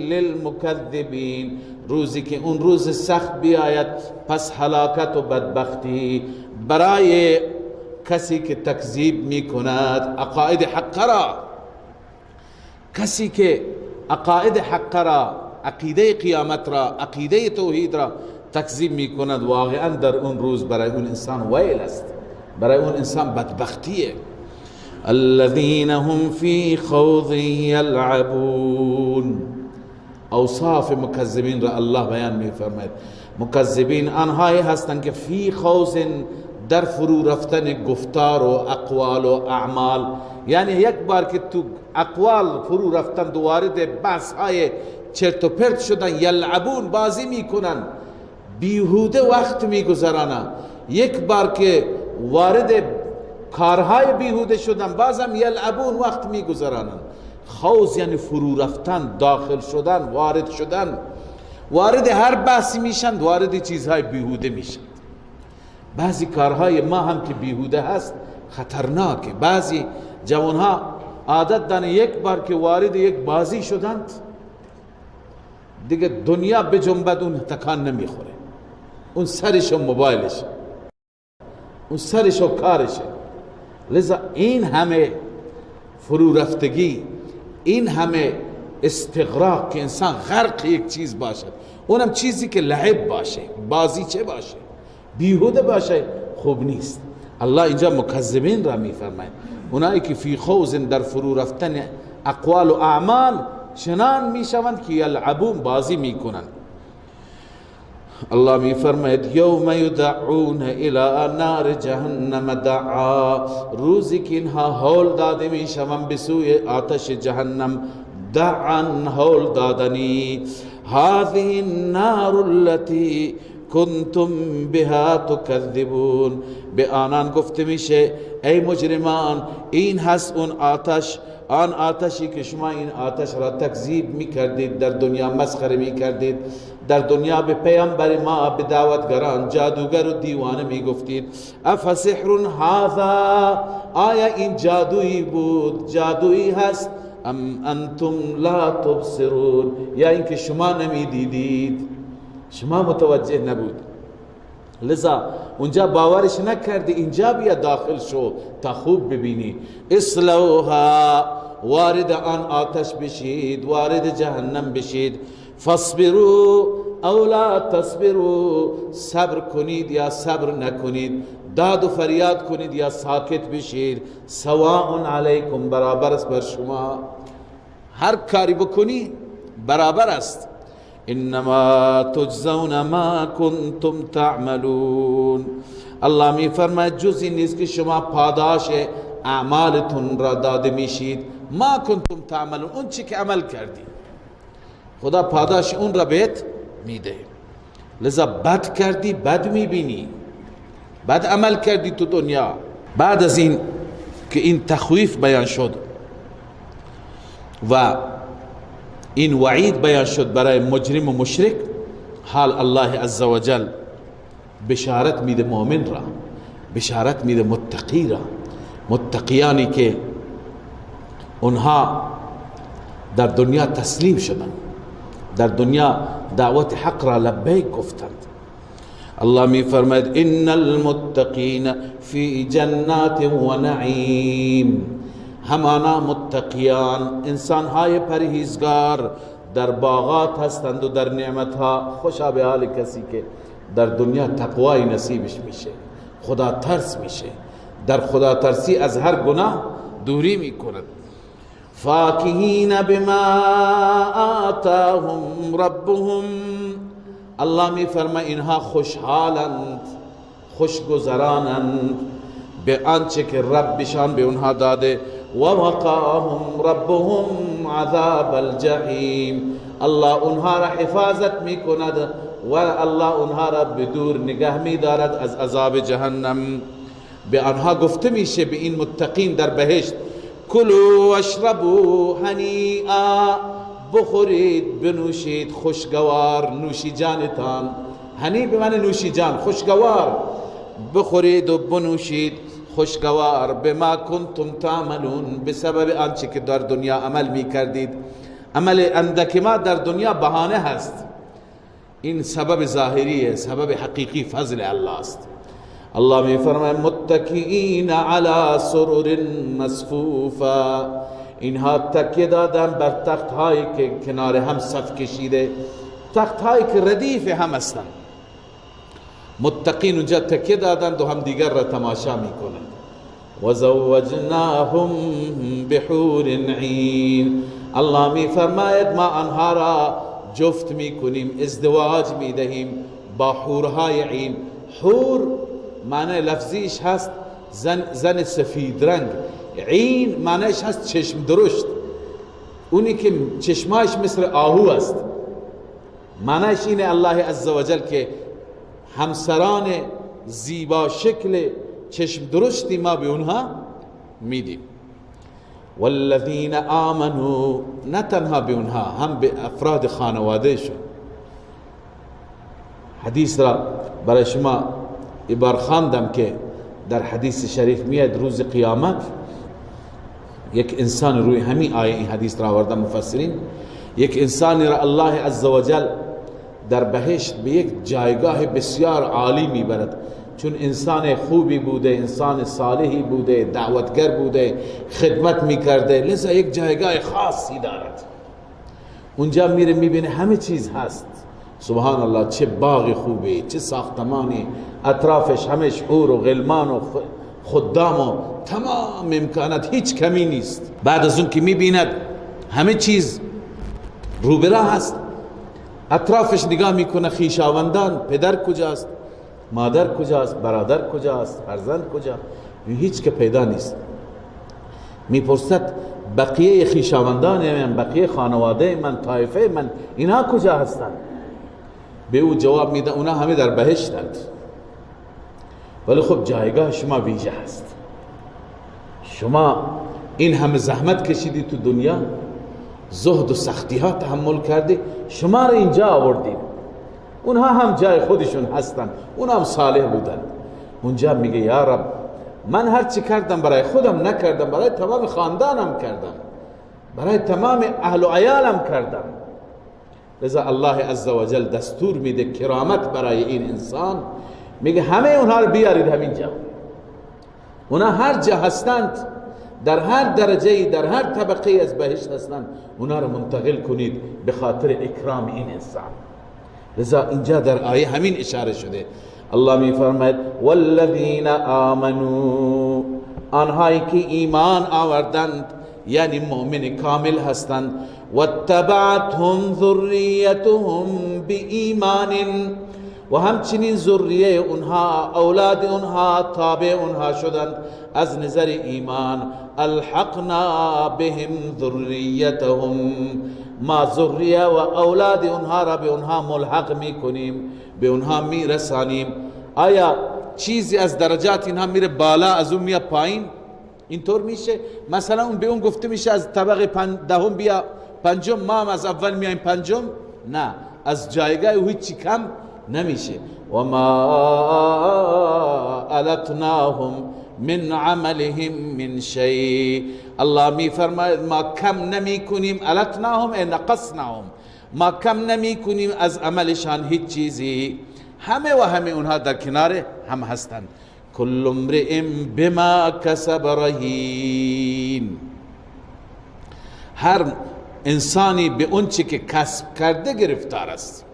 للمکذبین، روزی که اون روز سخت بیاید پس هلاکت و بدبختی برای کسی که تکذیب می کند عقاید حق را. کسی که عقاید حق را، عقیده قیامت را، عقیده توحید را تکذیب می کند، واقعا در اون روز برای اون انسان ویل است، برای اون انسان بدبختیه. الذين هم في خوض يلعبون، اوصاف مکذبین را الله بیان می فرماید. مکذبین آنهایی هستند که فی خوض، در فرو رفتن گفتار و اقوال و اعمال، یعنی یک بار که تو اقوال فرو رفتن و وارد بحث های چرت و پرت شدن، یلعبون، بازی میکنن، بیهوده وقت میگذرانن. یک بار که وارد کارهای بیهوده شدن بازم یلعبون، وقت میگذرانن. خوض یعنی فرو رفتن، داخل شدن، وارد شدن، وارد هر بحثی میشن، وارد چیزهای بیهوده میشن. بعضی کارهای ما هم که بیهوده هست خطرناکه. بعضی جوانها عادت دارن یک بار که وارد یک بازی شدند دیگه دنیا بجنبد اون تکان نمیخوره، اون سرش و موبایلش، اون سرش و کارشه. لذا این همه فرو رفتگی، این همه استغراق که انسان غرق یک چیز باشد، اونم چیزی که لعب باشه، بازی چه باشه، بیهوده باشه، خوب نیست. الله اینجا مکذبین را میفرماید، اونایی که فی خوض، در فرو رفتن اقوال و اعمال چنان میشوند که یلعبون، بازی میکنند. الله میفرماید یوم یدعون الی نار جهنم دعا، روزی که اینها هول داده میشوند به سوی آتش جهنم، دعا، هول دادنی. هذه النار التي کنتم بها تکذبون، به آنان گفته میشه ای مجرمان، این هست اون آتش، آن آتشی که شما این آتش را تکذیب میکردید، در دنیا مسخره میکردید، در دنیا به پیامبر ما، به دعوتگران جادوگر و دیوانه میگفتید. افسحر هذا، آیا این جادویی بود، جادویی هست؟ ام انتم لا تبصرون، یا اینکه شما نمیدیدید، شما متوجه نبود، لذا اونجا باورش نکردی، اینجا بیا داخل شو تا خوب ببینی. اصلوها، وارد آن آتش بشید، وارد جهنم بشید. فاصبروا، او لا تصبروا، صبر کنید یا صبر نکنید، داد و فریاد کنید یا ساکت بشید، سواء علیکم، برابر است بر شما، هر کاری بکنی برابر است. انما تجزون ما کنتم تعملون، الله می فرماید جز این نیست که شما پاداش اعمالتون را داده میشید. ما کنتم تعملون، اون چی که عمل کردی خدا پاداش اون را بهت میده. لذا بد کردی بد میبینی، بد عمل کردی تو دنیا. بعد از این که این تخویف بیان شد و این وعید بیان شد برای مجرم و مشرک، حال الله عزوجل بشارت میده مؤمن را، بشارت میده متقی را، متقیانی که اونها در دنیا تسلیم شدند، در دنیا دعوت حق را لبیک گفتند. الله می فرماید ان المتقین فی جنات و نعیم، همانا متقیان انسانهای پرهیزگار در باغات هستند و در نعمتها. خوشا به حال کسی که در دنیا تقوای نصیبش میشه، خدا ترس میشه، در خدا ترسی از هر گناه دوری میکند. فاکهین بما آتاهم ربهم، الله می فرماید اینها خوشحالند، خوشگذرانند به آنچه که ربشان به اونها داده. و وقاهم ربهم عذاب الجحیم، الله اونها را حفاظت می کند و الله اونها را بدور نگه می دارد از عذاب جهنم. به آنها گفته میشه، به این متقین در بهشت، کلوا واشربوا هنیئا، بخورید بنوشید خوشگوار، نوشی جانتان، هنی به معنی نوشی جان، خوشگوار، بخورید و بنوشید خوشگوار. بما کنتم تعملون، بسبب آنچه که در دنیا عمل می کردید. عمل اندک ما در دنیا بهانه هست، این سبب ظاهریه، سبب حقیقی فضل الله است. الله می فرماید متکئین علی سرر مصفوفا، اینها تکیه دادن بر تخت هایی که کنار هم صف کشیده، تخت هایی که ردیف هم هستند. متقین اونجا تکیه دادند و هم دیگر را تماشا می کنند. و زوجناهم بحور عین، الله می فرماید ما آنها را جفت می کنیم، ازدواج می دهیم با حورهای عین. حور معنی لفظیش هست زن سفید رنگ، عین معنیش هست چشم درشت، اونی که چشمایش مثل آهو است. معنیش اینه الله عزوجل که همسران زیبا شکل چشم درشتی ما به اونها میدیم. والذین آمنوا، نه تنها به اونها، هم به افراد خانواده شون. حدیث را برای شما ایبار خواندم که در حدیث شریف میاد روز قیامت یک انسان، روی همین آیه این حدیث را آوردن مفسرین، یک انسانی را الله عزوجل در بهشت به یک جایگاه بسیار عالی میبرد، چون انسان خوبی بوده، انسان صالحی بوده، دعوتگر بوده، خدمت میکرده، لذا یک جایگاه خاصی دارد. اونجا میره میبینه همه چیز هست، سبحان الله، چه باغ خوبی، چه ساختمانی، اطرافش همش حور و غلمان و خدام و تمام امکانات، هیچ کمی نیست. بعد از اون که میبیند همه چیز روبرا هست، اطرافش نگاه میکنه، خویشاوندان، پدر کجاست، مادر کجاست، برادر کجاست، فرزند کجا، هیچ که پیدا نیست. میپرسد بقیه خویشاوندان من، بقیه خانواده من، طایفه من، اینها کجا هستند؟ به او جواب میده اونا همه در بهشتند، ولی خب جایگاه شما ویژه هست. شما این همه زحمت کشیدی تو دنیا، زهد و سختی ها تحمل کردی، شما را اینجا آوردیم. اونها هم جای خودشون هستن، اونها هم صالح بودن. اونجا میگه یا رب، من هر چی کردم برای خودم نکردم، برای تمام خاندانم کردم، برای تمام اهل و عیالم کردم. لذا الله عزوجل دستور میده کرامت برای این انسان، میگه همه اونها رو بیارید همینجا. اونها هر جا هستند، در هر درجه، در هر طبقه از بهشت هستند، اونها رو منتقل کنید به خاطر اکرام این انسان. لذا اینجا در آیه همین اشاره شده. الله می فرماید والذین آمنوا، آنهایی که ایمان آوردند یعنی مؤمن کامل هستند، واتبعتهم ذریتهم بإیمان، و همچنین ذریه اونها اولاد اونها تابع اونها شدند از نظر ایمان، الحقنا بهم ذریتهم، ما ذریه و اولاد اونها را به اونها ملحق میکنیم، به اونها میرسانیم. آیا چیزی از درجات اینها میره بالا از اون میاد پایین؟ اینطور میشه؟ مثلا اون به اون گفته میشه از طبقه دهم بیا پنجم، ما هم از اول میایم پنجم؟ نه، از جایگاه او هیچی کم نمیشه. و ما التناهم من عملهم من شیء، الله می فرماید ما کم نمی کنیم، التناهم ای نقصناهم، ما کم نمی کنیم از عملشان هیچ چیزی، همه و همه اونها در کنار هم هستند. کل امرئ بما کسب رهین، هر انسانی به اون چی که کسب کرده گرفتار است.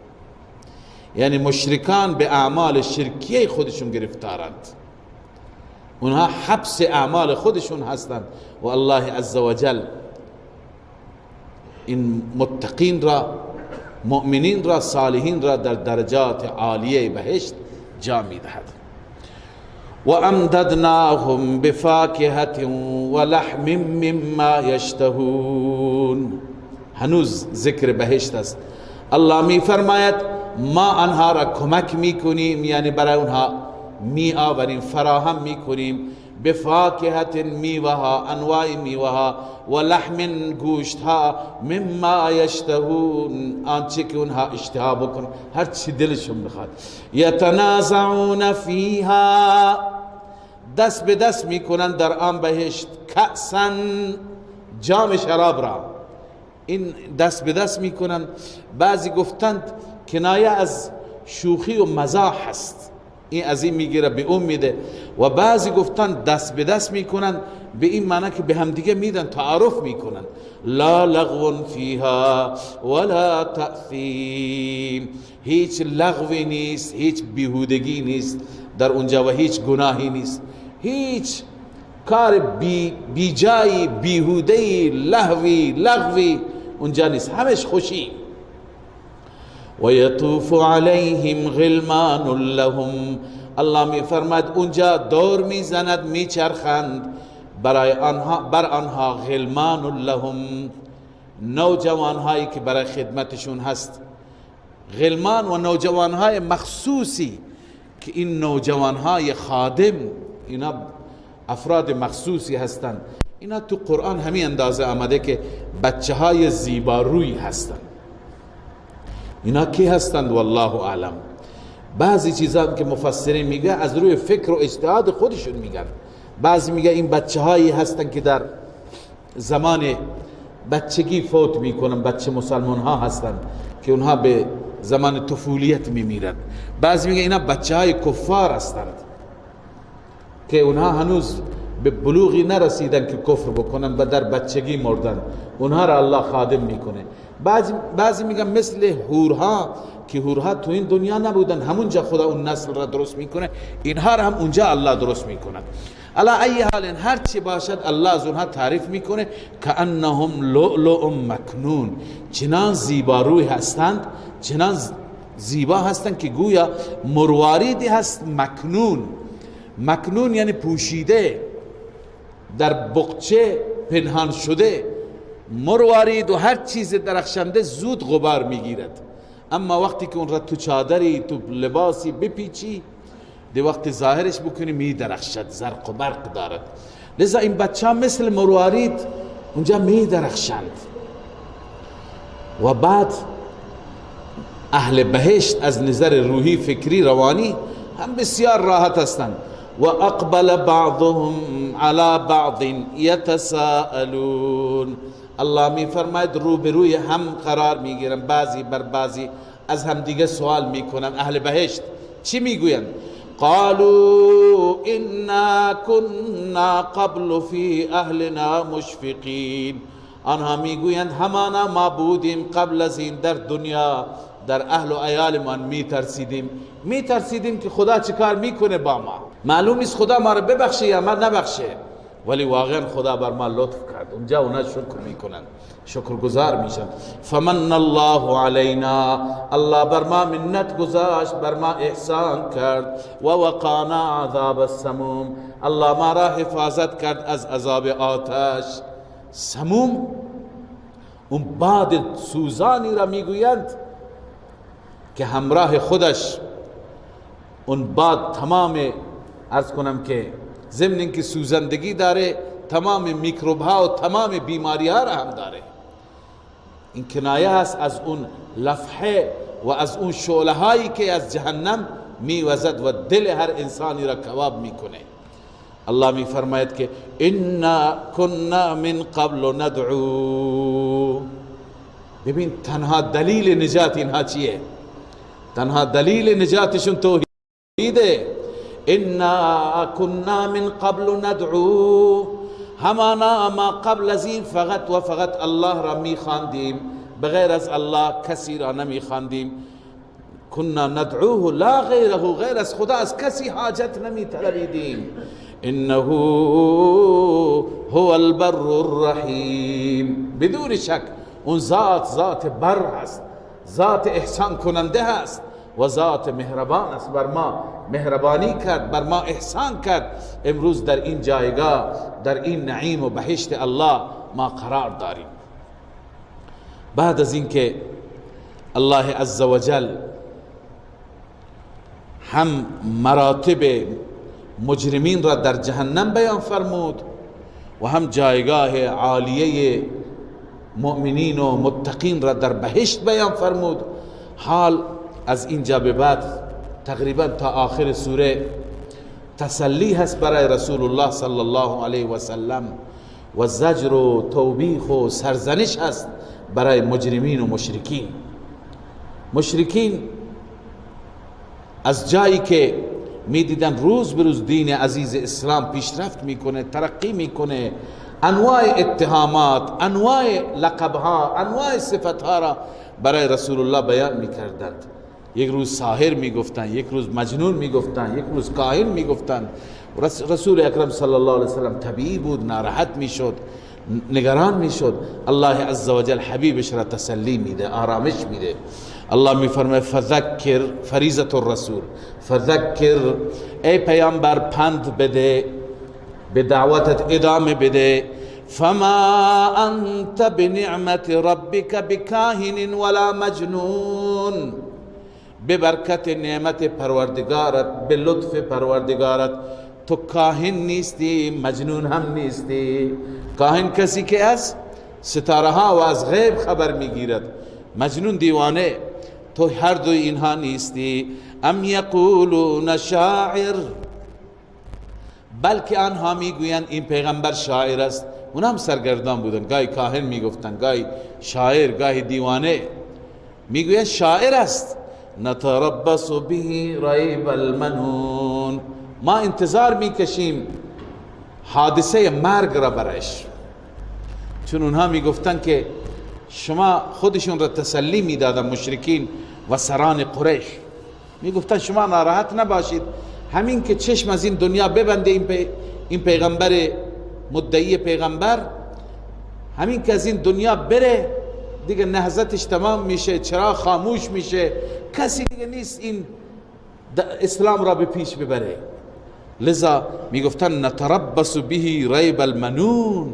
یعنی مشرکان به اعمال شرکیه خودشون گرفتارند، اونها حبس اعمال خودشون هستند و الله عزوجل این متقین را، مؤمنین را، صالحین را در درجات عالیه بهشت جا می‌دهد. و امددناهم بفاکهة و لحم مما یشتهون، هنوز ذکر بهشت است. الله می فرماید ما آنها را کمک میکنیم، یعنی برای اونها می آوریم، فراهم میکنیم، بفاکهة میوه ها، انواع میوه ها، و لحم گوشت ها، مما یشتهون، آنچه که اونها اشتها بکنن، هر چی دلشون بخواد. یتنازعون فیها، دست به دست میکنن در آن بهشت، کأسا، جام شراب را، این دست به دست میکنن. بعضی گفتند کنایه از شوخی و مزاح هست، این از این میگیره به اون میده، و بعضی گفتند دست به دست میکنن به این معنی که به همدیگه میدن، تعارف میکنن. لا لغو فیها ولا تأثیم، هیچ لغوی نیست، هیچ بیهودگی نیست در اونجا و هیچ گناهی نیست، هیچ کار بی جایی، بیهودهی، لغوی اونجا نیست، همش خوشی. و یطوف علیهم غلمان لهم، الله می فرماید اونجا دور میزند، میچرخند برای آنها، بر آنها، غلمان لهم، نوجوان هایی که برای خدمتشون هست، غلمان و نوجوان های مخصوصی که این نوجوان های خادم، اینا افراد مخصوصی هستند. اینا تو قرآن همین اندازه آمده که بچه های زیباروی هستند. اینا کی هستند؟ والله اعلم. بعضی چیزا که مفسرین میگه از روی فکر و اجتهاد خودشون میگن. بعضی میگه این بچه هایی هستند که در زمان بچگی فوت میکنن، بچه مسلمان ها هستند که اونها به زمان طفولیت میمیرند. بعضی میگه اینا بچه های کفار هستند که اونها هنوز به بلوغی نرسیدن که کفر بکنن و در بچگی مردن، اونها را الله خادم میکنه. بعضی میگن مثل حورها که حورها تو این دنیا نبودن، همونجا خدا اون نسل را درست میکنه، اینها را هم اونجا الله درست میکنه. علی ای حال هر چی باشد الله از اونها تعریف میکنه کأنهم لؤلؤ مکنون، چنان زیباروی هستند، چنان زیبا هستند که گویا مرواریدی هست. مکنون یعنی پوشیده، در بقچه پنهان شده. مروارید و هر چیز درخشنده زود غبار میگیرد، اما وقتی که اون را تو چادری، تو لباسی بپیچی، ده وقت ظاهرش بکنی می درخشد، زرق و برق دارد. لذا این بچه ها مثل مروارید اونجا می درخشند. و بعد اهل بهشت از نظر روحی، فکری، روانی هم بسیار راحت هستند. و اقبل بعضهم على بعض یتساءلون، الله می فرماید روبروی هم قرار می گیرن، بعضی بر بعضی از هم دیگه سوال می کنن. اهل بهشت چی می گوین؟ قالوا انا كنا قبل فی اهلنا مشفقین، آنها می گویند همانا ما بودیم قبل از این در دنیا در اهل و عیالمان میترسیدیم که خدا چه کار میکنه با ما. معلوم نیست خدا ما رو ببخشه یا ما نبخشه، ولی واقعا خدا بر ما لطف کرد. اونجا اونا شکر میکنن، شکرگزار میشن. فمن الله علینا، الله بر ما منت گذاشت، بر ما احسان کرد. و وقانا عذاب السموم، الله ما را حفاظت کرد از عذاب آتش. سموم اون باد سوزانی را میگویند که همراه خودش اون باد تمام، عرض کنم که ضمن اینکه سوزندگی داره، تمام میکروب ها و تمام بیماری ها را هم داره. این کنایه است از اون لفحه و از اون شعله هایی که از جهنم میوزد و دل هر انسانی را کباب میکنه. الله میفرماید که انا كنا من قبل ندعو. ببین تنها دلیل نجات اینها چیه؟ تنها دلیل نجاتشون توحیده. انا كنا من قبل ندعو، همانا ما قبل از این فقط و فقط الله را میخواندیم، بغیر از الله کسی را نمیخواندیم. كنا ندعوه لا غیره، غیر از خدا از کسی حاجت نمیطلبیدیم. انه هو البر الرحیم، بدون شک اون ذات بر هست، ذات احسان کننده هست و ذات مهربان است. بر ما مهربانی کرد، بر ما احسان کرد. امروز در این جایگاه، در این نعیم و بهشت الله ما قرار داریم. بعد از اینکه الله عزوجل هم مراتب مجرمین را در جهنم بیان فرمود و هم جایگاه عالیه مؤمنین و متقین را در بهشت بیان فرمود، حال از اینجا به بعد تقریبا تا آخر سوره تسلی هست برای رسول الله صلی الله علیه و سلم و زجر و توبیخ و سرزنش هست برای مجرمین و مشرکین. مشرکین از جایی که می دیدن روز به روز دین عزیز اسلام پیشرفت میکنه، ترقی میکنه، انواع اتهامات، انواع لقبها، انواع صفتها را برای رسول الله بیان میکردند. یک روز ساحر میگفتند، یک روز مجنون میگفتند، یک روز کاهن میگفتند. رسول اکرم صلی الله علیه وسلم طبیعی بود، ناراحت میشد، نگران میشد. الله عزوجل حبیبش را تسلی میده، آرامش میده. الله میفرماید فذکر، فریضه الرسول، فذکر، ای پیامبر پند بده، به دعوتت ادامه بده. فما انت بنعمت ربک بکاهن ولا مجنون، به برکت نعمت پروردگارت، به لطف پروردگارت تو کاهن نیستی، مجنون هم نیستی. کاهن کسی که از ستاره ها و از غیب خبر میگیرد، مجنون دیوانه. تو هر دو اینها نیستی. ام یقولون شاعر، بلکه آنها میگویند این پیغمبر شاعر است. اونا هم سرگردان بودن، گاهی کاهن میگفتن، گاهی شاعر، گاهی دیوانه. میگویند شاعر است. نتربص به ریب المنون، ما انتظار میکشیم حادثه مرگ را برش. چون اونها میگفتن که شما، خودشون را تسلی میدادن مشرکین و سران قریش، میگفتن شما ناراحت نباشید، همین که چشم از این دنیا ببنده این پیغمبر مدعی پیغمبر، همین که از این دنیا بره دیگه نهضتش تمام میشه، چراغ خاموش میشه، کسی دیگه نیست این اسلام را به پیش ببره. لذا میگفتن نتربص به ریب المنون،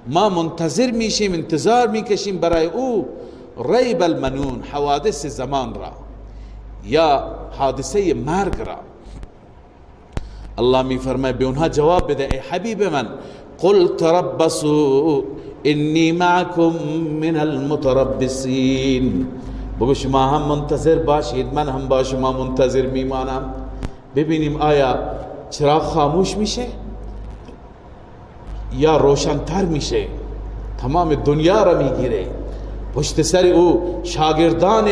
ما منتظر میشیم، انتظار میکشیم برای او ریب المنون، حوادث زمان را یا حادثه مرگ را. الله میفرماید به اونها جواب بده، ای حبیب من، قل تربصوا انی معکم من المتربصین، بگو شما هم منتظر باشید، من هم با شما منتظر میمانم. ببینیم آیا چراغ خاموش میشه یا روشن‌تر میشه، تمام دنیا را میگیره. پشت سر او شاگردان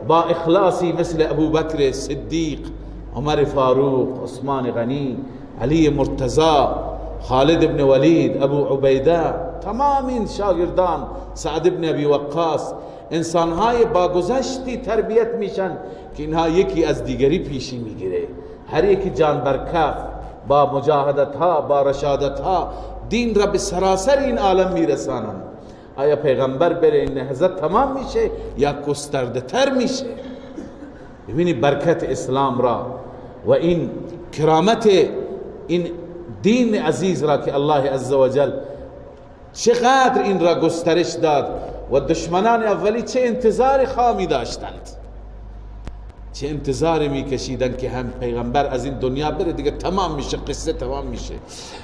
با اخلاصی مثل ابوبکر صدیق، عمر فاروق، عثمان غنی، علی مرتضی، خالد ابن ولید، ابو عبیده، تمام این شاگردان، سعد ابن ابی وقاص، انسانهای با گذشتی تربیت میشن که اینها یکی از دیگری پیشی میگیره، هر یکی جان برکف با مجاهدت ها با رشادت ها دین را به سراسر این عالم میرسانن. آیا پیغمبر بره این نهضت تمام میشه یا گسترده تر میشه؟ ببینید برکت اسلام را و این کرامت این دین عزیز را که الله عزوجل چقدر این را گسترش داد و دشمنان اولی چه انتظار خامی داشتند، چه انتظاری میکشیدند که هم پیغمبر از این دنیا بره دیگه تمام میشه، قصه تمام میشه.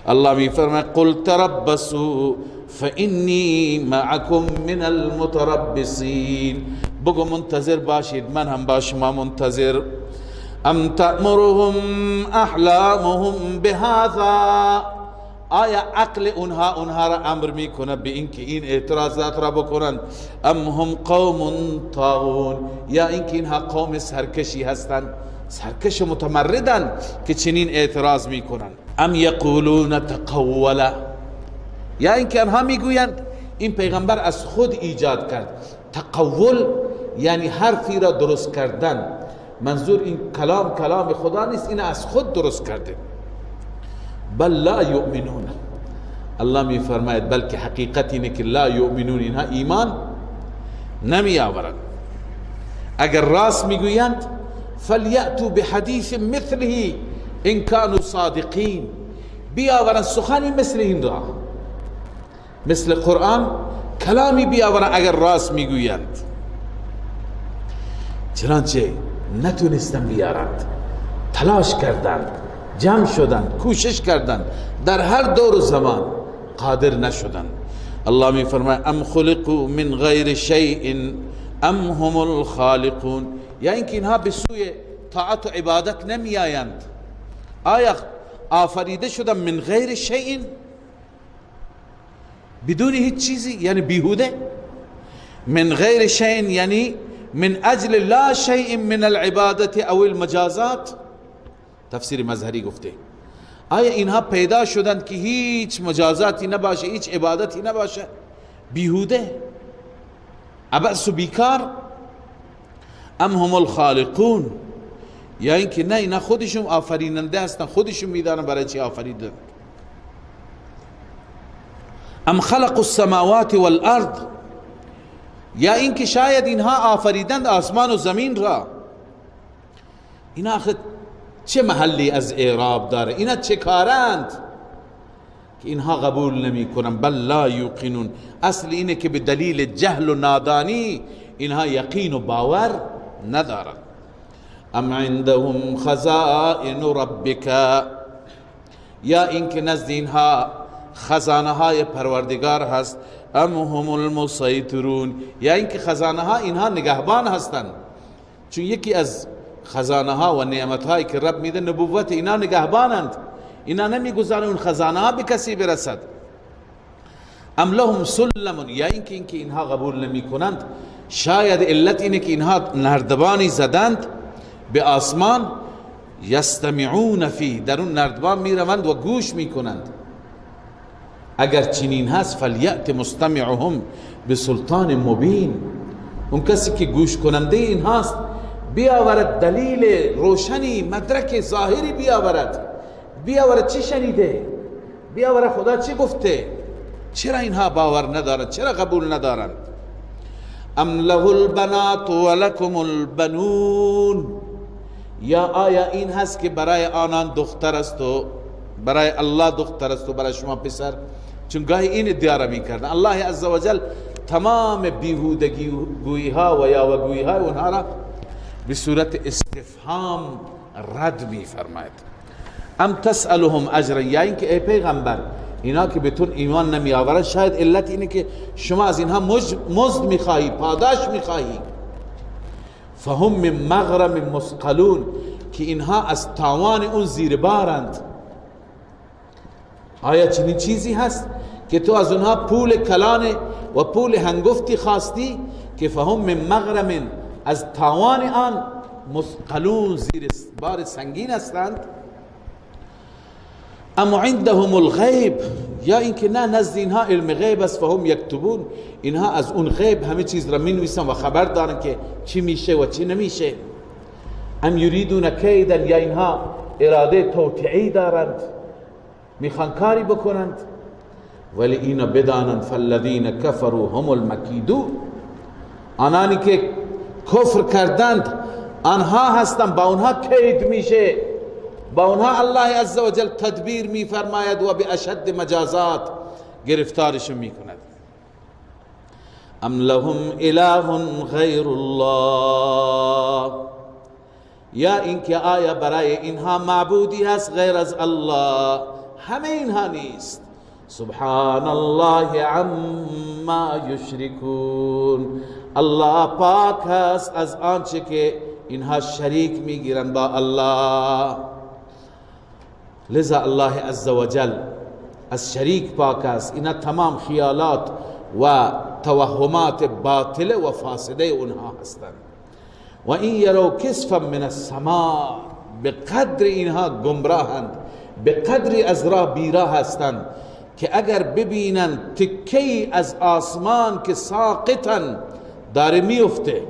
الله میفرماید قل تربصوا فانی معکم من المتربصین، بگو منتظر باشید من هم با شما منتظر. ام تأمرهم احلامهم بهذا، آیا عقل اونها را امر میکنه به اینکه این اعتراضات را بکنن؟ ام هم قوم طاغون، یا اینکه اینها قوم سرکشی هستند، سرکش و متمردن که چنین اعتراض میکنن؟ ام یقولون تقوله، یا اینکه آنها میگویند این پیغمبر از خود ایجاد کرد. تقول یعنی حرفی را درست کردن، منظور این کلام خدا نیست، این از خود درست کرده. بل لا یؤمنون، الله می فرماید بلکه حقیقت اینه که لا یؤمنون، اینها ایمان نمی آورند. اگر راست میگویند فلیأتوا بحدیث مثله ان كانوا صادقین، بیاورند سخنی مثل این را، مثل قرآن کلامی بیاورند اگر راست میگویند. چنانچه نتونستن بیارند، تلاش کردند، جمع شدند، کوشش کردند، در هر دور و زمان قادر نشدند. الله می فرماید ام خلقوا من غیر شیء ام هم الخالقون، یا اینکه اینها به سوی طاعت و عبادت نمی آیند. آیا آفریده شدن من غیر شیء، بدون هیچ چیزی، یعنی بیهوده؟ من غیر شیء یعنی من اجل لا شیء من العبادت او المجازات. تفسیر مظهری گفته آیا اینها پیدا شدند که هیچ مجازاتی نباشه، هیچ عبادتی نباشه، بیهوده، عبث و بیکار؟ ام هم الخالقون، یا اینکه نه اینا خودشون آفریننده هستن، خودشون میدانن برای چی آفریدن. ام خلق السماوات والارض، یا اینکه شاید اینها آفریدند آسمان و زمین را. اینا آخر چه محلی از اعراب داره؟ اینا چه کارند که اینها قبول نمی کنن؟ بل لا یوقنون، اصل اینه که به دلیل جهل و نادانی اینها یقین و باور ندارن. ام عندهم خزائن ربک، یا اینکه نزد اینها خزانه های پروردگار هست. ام هم المسیطرون، یا اینکه خزانه ها اینها نگهبان هستند، چون یکی از خزانه ها و نعمت هایی که رب میده نبوت، اینا نگهبانند، اینا نمیگذارن اون خزانه ها به کسی برسد. ام لهم سلم، یا اینکه اینها قبول نمی کنند شاید علت اینه که اینها نردبانی زدند به آسمان، یستمعون فی، در اون نردبان میروند و گوش میکنند. اگر چنین هست فلیأت مستمعهم بسلطان مبین، اون کسی که گوش کننده این هست بیاورد دلیل روشنی، مدرک ظاهری بیاورد چی شنیده، بیاورد خدا چی گفته. چرا اینها باور ندارند؟ چرا قبول ندارند؟ ام له البنات ولکم البنون، یا آیا این هست که برای آنان دختر است و برای الله دختر است و برای شما پسر؟ چون گاهی این ادعا را میکردن. الله عزوجل تمام بیهودگی گویی ها و یاوه‌گویی ها اونها را به صورت استفهام رد می فرماید. ام تسألهم اجرا، یا اینکه ای پیغمبر اینا که به تو ایمان نمی آورند شاید علت اینه که شما از اینها مزد میخواهی، پاداش میخواهی. فهم من مغرم مثقلون، که اینها از تاوان اون زیر بارند. آیا چنین چیزی هست که تو از اونها پول کلان و پول هنگفتی خواستی که فهم من مغرم، از تاوان آن، مثقلون، زیر بار سنگین هستند؟ ام عندهم الغیب، یا اینکه نه نزد اینها علم غیب است، فهم یکتبون، اینها از اون غیب همه چیز را می نویسن و خبر دارن که چی میشه و چی نمیشه. ام یریدون کیدا، یا اینها اراده توطئه‌ای دارند، میخوان کاری بکنند. ولی اینا بدانند فالذین کفروا هم المکیدون، آنانی که کفر کردند آنها هستند، با اونها کید میشه، با اونها الله عزوجل تدبیر میفرماید و به اشد مجازات گرفتارشون میکند. ام لهم اله غیر الله، یا اینکه آیا برای اینها معبودی هست غیر از الله؟ همه اینها نیست. سبحان الله عما یشرکون، الله پاک هست از آنچه که اینها شریک میگیرند با الله. لذا الله عزوجل از شریک پاک است. اینا تمام خیالات و توهمات باطله و فاسده اونها هستند. و این یرو کسفا من السماء، به قدر اینها گمراهند، به قدری از راه بیراه هستند که اگر ببینن تکی از آسمان که ساقطن داره میفته،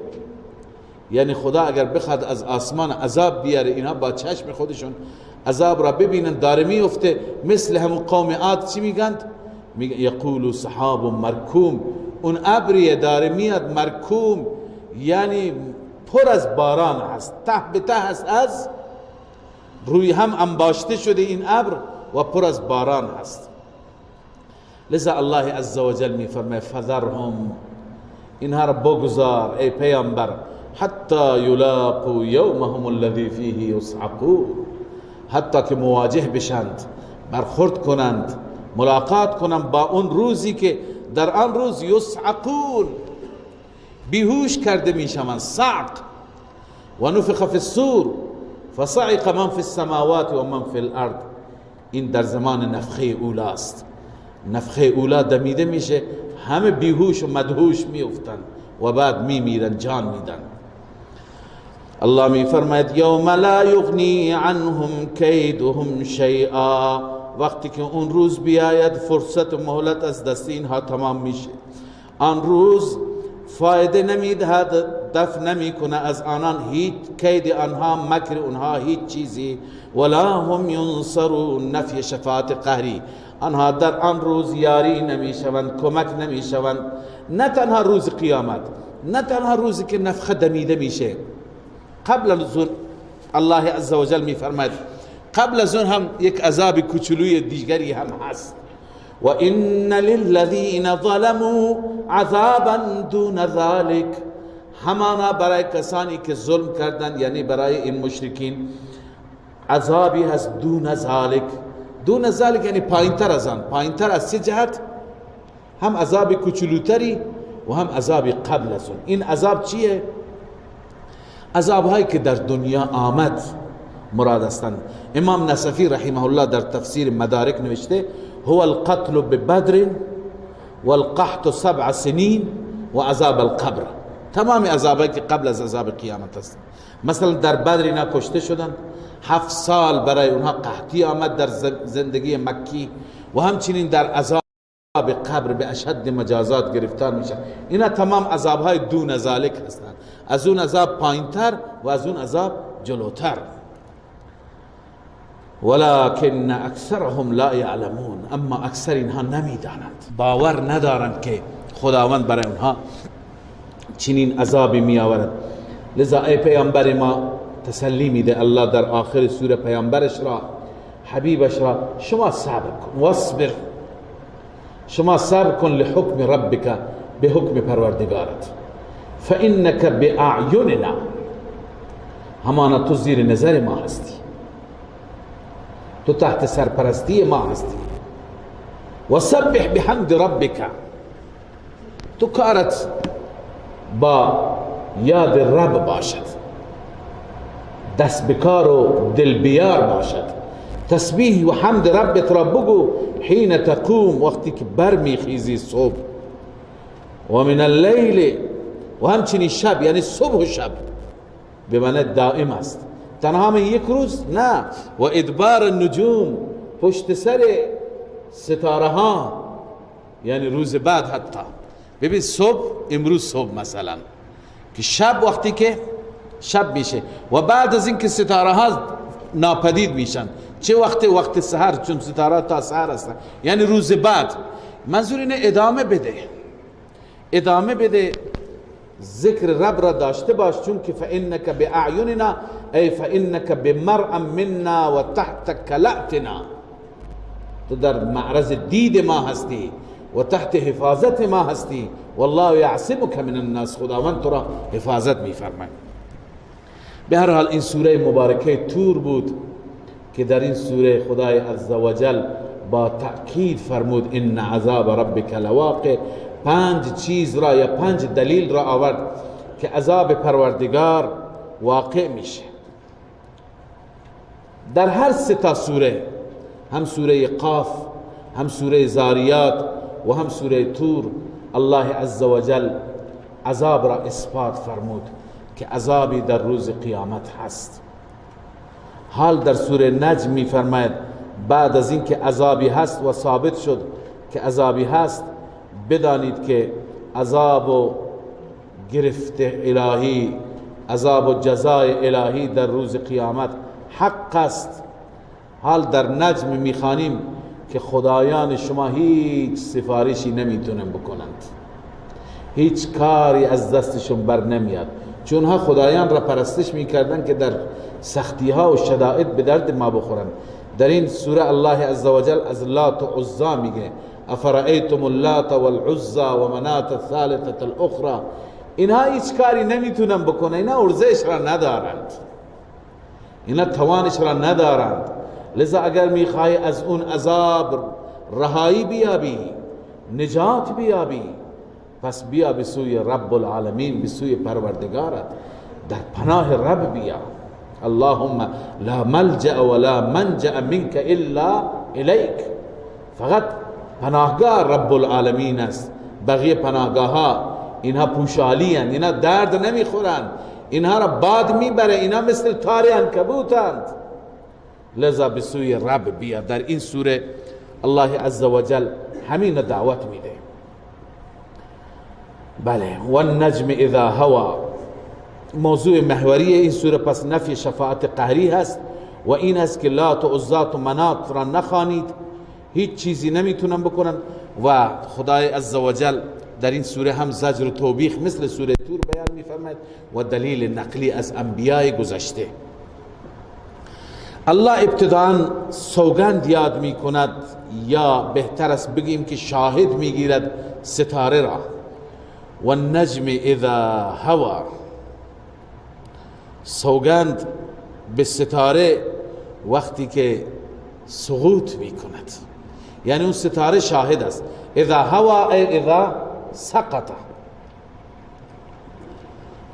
یعنی خدا اگر بخواد از آسمان عذاب بیاره، اینها با چشم خودشون عذاب را ببینن داره میفته، مثل همون قوم عاد چی میگند؟ یقولو سحاب مرکوم، اون ابری داره میاد مرکوم، یعنی پر از باران هست، ته به ته هست، از روی هم انباشته شده این ابر و پر از باران هست. لذا الله عزوجل میفرماید فذرهم، اینها را بگذار ای پیامبر، حتی یلاقوا یومهم الذی فیه یصعقون، حتی که مواجه بشند، برخورد کنند، ملاقات کنند با اون روزی که در آن روز یصعقون، بیهوش کرده میشوند. صعق و نفخ فی الصور فصعق من فی السماوات و من فی الارض، این در زمان نفخه اولاست. نفخه اولا دمیده میشه، همه بیهوش و مدهوش میافتند و بعد میمیرن، جان میدن. الله میفرماید یوم لا یغنی عنهم کیدهم شیئا، وقتی که اون روز بیاید فرصت و مهلت از دست اینها تمام میشه، آن روز فایده نمیدهد، دفع نمیکنه از آنان هیچ کید آنها، مکر اونها هیچ چیزی. ولا هم ینصرون، نفی شفاعت قهری، آنها در آن روز یاری نمیشوند، کمک نمیشوند. نه تنها روز قیامت، نه تنها روزی که نفخه دمیده میشه، قبل از اون الله عزوجل میفرماید قبل از اون هم یک عذاب کوچولوی دیگری هم هست. و ان للذین ظلموا عذابا دون ذلك، همانا برای کسانی که ظلم کردند، یعنی برای این مشرکین عذابی هست دون ذلك. دون ذلك یعنی پایینتر از آن، پایینتر از سه جهت، هم عذاب کوچولوتری و هم عذاب قبل از اون. این عذاب چیه؟ عذاب هایی که در دنیا آمد مراد هستند. امام نصفی رحمه الله در تفسیر مدارک نوشته هو القتل ببدر والقحط 7 سنین و عذاب القبر، تمام عذابایی که قبل از عذاب قیامت است. مثلا در بدر اینا کشته شدند، 7 سال برای اونها قحطی آمد در زندگی مکی، و همچنین در عذاب قبر به اشد مجازات گرفتار میشن. اینا تمام عذابهای دون ذالک هستند، از اون عذاب پایینتر و از اون عذاب جلوتر. ولكن اکثرهم لا یعلمون، اما اکثر اینها نمیدانند، باور ندارند که خداوند برای اونها چنین عذابی می آورد. لذا ای پیامبر ما تسلی میده الله در آخر سوره پیامبرش را، حبیبش را، شما صبر کن، واصبر، شما صبر کن لحکم ربک، به حکم پروردگارت، فانک باعیننا، همانا تو زیر نظر ما هستی، تو تحت سرپرستی ما هستی. و سبح بحمد ربک، تو کارت با یاد رب باشد، دست بکار و دل بیار باشد. تسبیح و حمد ربت را بگو حین تقوم، وقتی که برمیخیزی صبح، و من اللیل، و همچنین شب، یعنی صبح و شب به معنی دائم است، تنها من یک روز نه. و ادبار النجوم، پشت سر ستاره ها، یعنی روز بعد. حتی ببین صبح، امروز صبح مثلا که شب، وقتی که شب میشه و بعد از این که ستاره ها ناپدید میشن، چه وقت سحر، چون ستاره تا سحر هستن، یعنی روز بعد. منظور اینه ادامه بده ذکر رب را داشته باش، چون که فإنک بأعیننا ای فإنک بمرء منا و تحت کلأتنا، تو در معرض دید ما هستی و تحت حفاظت ما هستی. والله یعصمک من الناس، خداوند تو را حفاظت میفرماید. به هر حال این سوره مبارکه تور بود که در این سوره خدای عزوجل با تأکید فرمود ان عذاب ربک لواقع. 5 چیز را یا 5 دلیل را آورد که عذاب پروردگار واقع میشه. در هر 3 تا سوره، هم سوره قاف، هم سوره زاریات و هم سوره تور، الله عزوجل عذاب را اثبات فرمود که عذابی در روز قیامت هست. حال در سوره نجم می فرماید بعد از این که عذابی هست و ثابت شد که عذابی هست، بدانید که عذاب و گرفت الهی، عذاب و جزای الهی در روز قیامت حق است. حال در نجم میخوانیم که خدایان شما هیچ سفارشی نمیتونن بکنند، هیچ کاری از دستشون بر نمیاد، چون ها خدایان را پرستش میکردن که در سختی ها و شدائد به درد ما بخورن. در این سوره الله عزوجل از لات و عزا میگه افرأیتم اللات والعزى و منات الثالثة الاخرى. اینها هیچ کاری نمیتونن بکنن، اینها ارزش را ندارند، اینها توانش را ندارند. لذا اگر میخوای از اون عذاب رهایی بیابی، نجات بیابی، پس بیا به سوی رب العالمین، به سوی پروردگارت، در پناه رب بیا. اللهم لا ملجأ ولا منجأ منك الا الیک. فقط پناهگاه رب العالمین است، بقیه پناهگاه ها اینها پوشالی هستند، اینها درد نمیخورند، اینها را باد میبره، اینها مثل تار عنکبوتند. لذا به سوی رب بیا. در این سوره الله عزوجل همین دعوت میده. بله، والنجم اذا هوا، موضوع محوری این سوره پس نفی شفاعت قهری هست و این است که لات و عزات و منات را نخوانید، هیچ چیزی نمیتونن بکنن. و خدای عزوجل در این سوره هم زجر و توبیخ مثل سوره تور بیان میفرماید و دلیل نقلی از انبیاء گذشته. الله ابتداء سوگند یاد میکند، یا بهتر است بگیم که شاهد میگیرد ستاره را. و النجم اذا هوا، سوگند به ستاره وقتی که سقوط میکند، یعنی اون ستاره شاهد است. اذا هوا ای اذا سقط.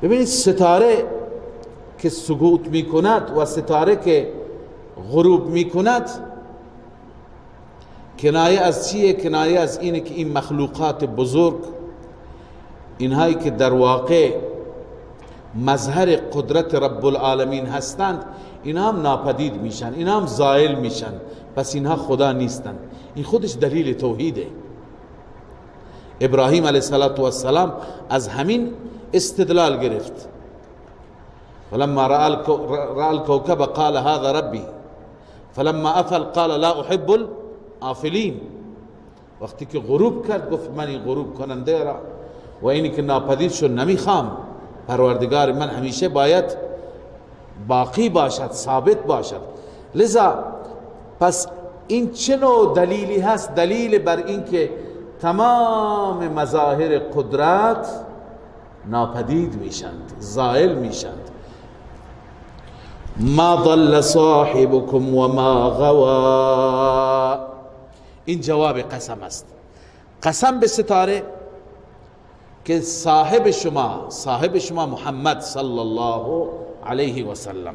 ببینید ستاره که سقوط میکند و ستاره که غروب میکند کنایه از چیه؟ کنایه از اینه که این مخلوقات بزرگ، اینهایی که در واقع مظهر قدرت رب العالمین هستند، اینها هم ناپدید میشن، اینها هم زائل میشن، پس اینها خدا نیستند. این خودش دلیل توحیده. ابراهیم علیه السلام از همین استدلال گرفت. فلما رأى الكوكب قال هذا ربي فلما افل قال لا احب الافلین. وقتی که غروب کرد گفت من این غروب کننده را و اینی که ناپدید شد نمیخوام. پروردگار من همیشه باید باقی باشد، ثابت باشد. لذا پس این چه نوع دلیلی هست؟ دلیل بر این که تمام مظاهر قدرت ناپدید میشند، زائل میشند. ما ضل صاحبكم و ما غوا، این جواب قسم است. قسم به ستاره که صاحب شما محمد صلی الله علیه و سلم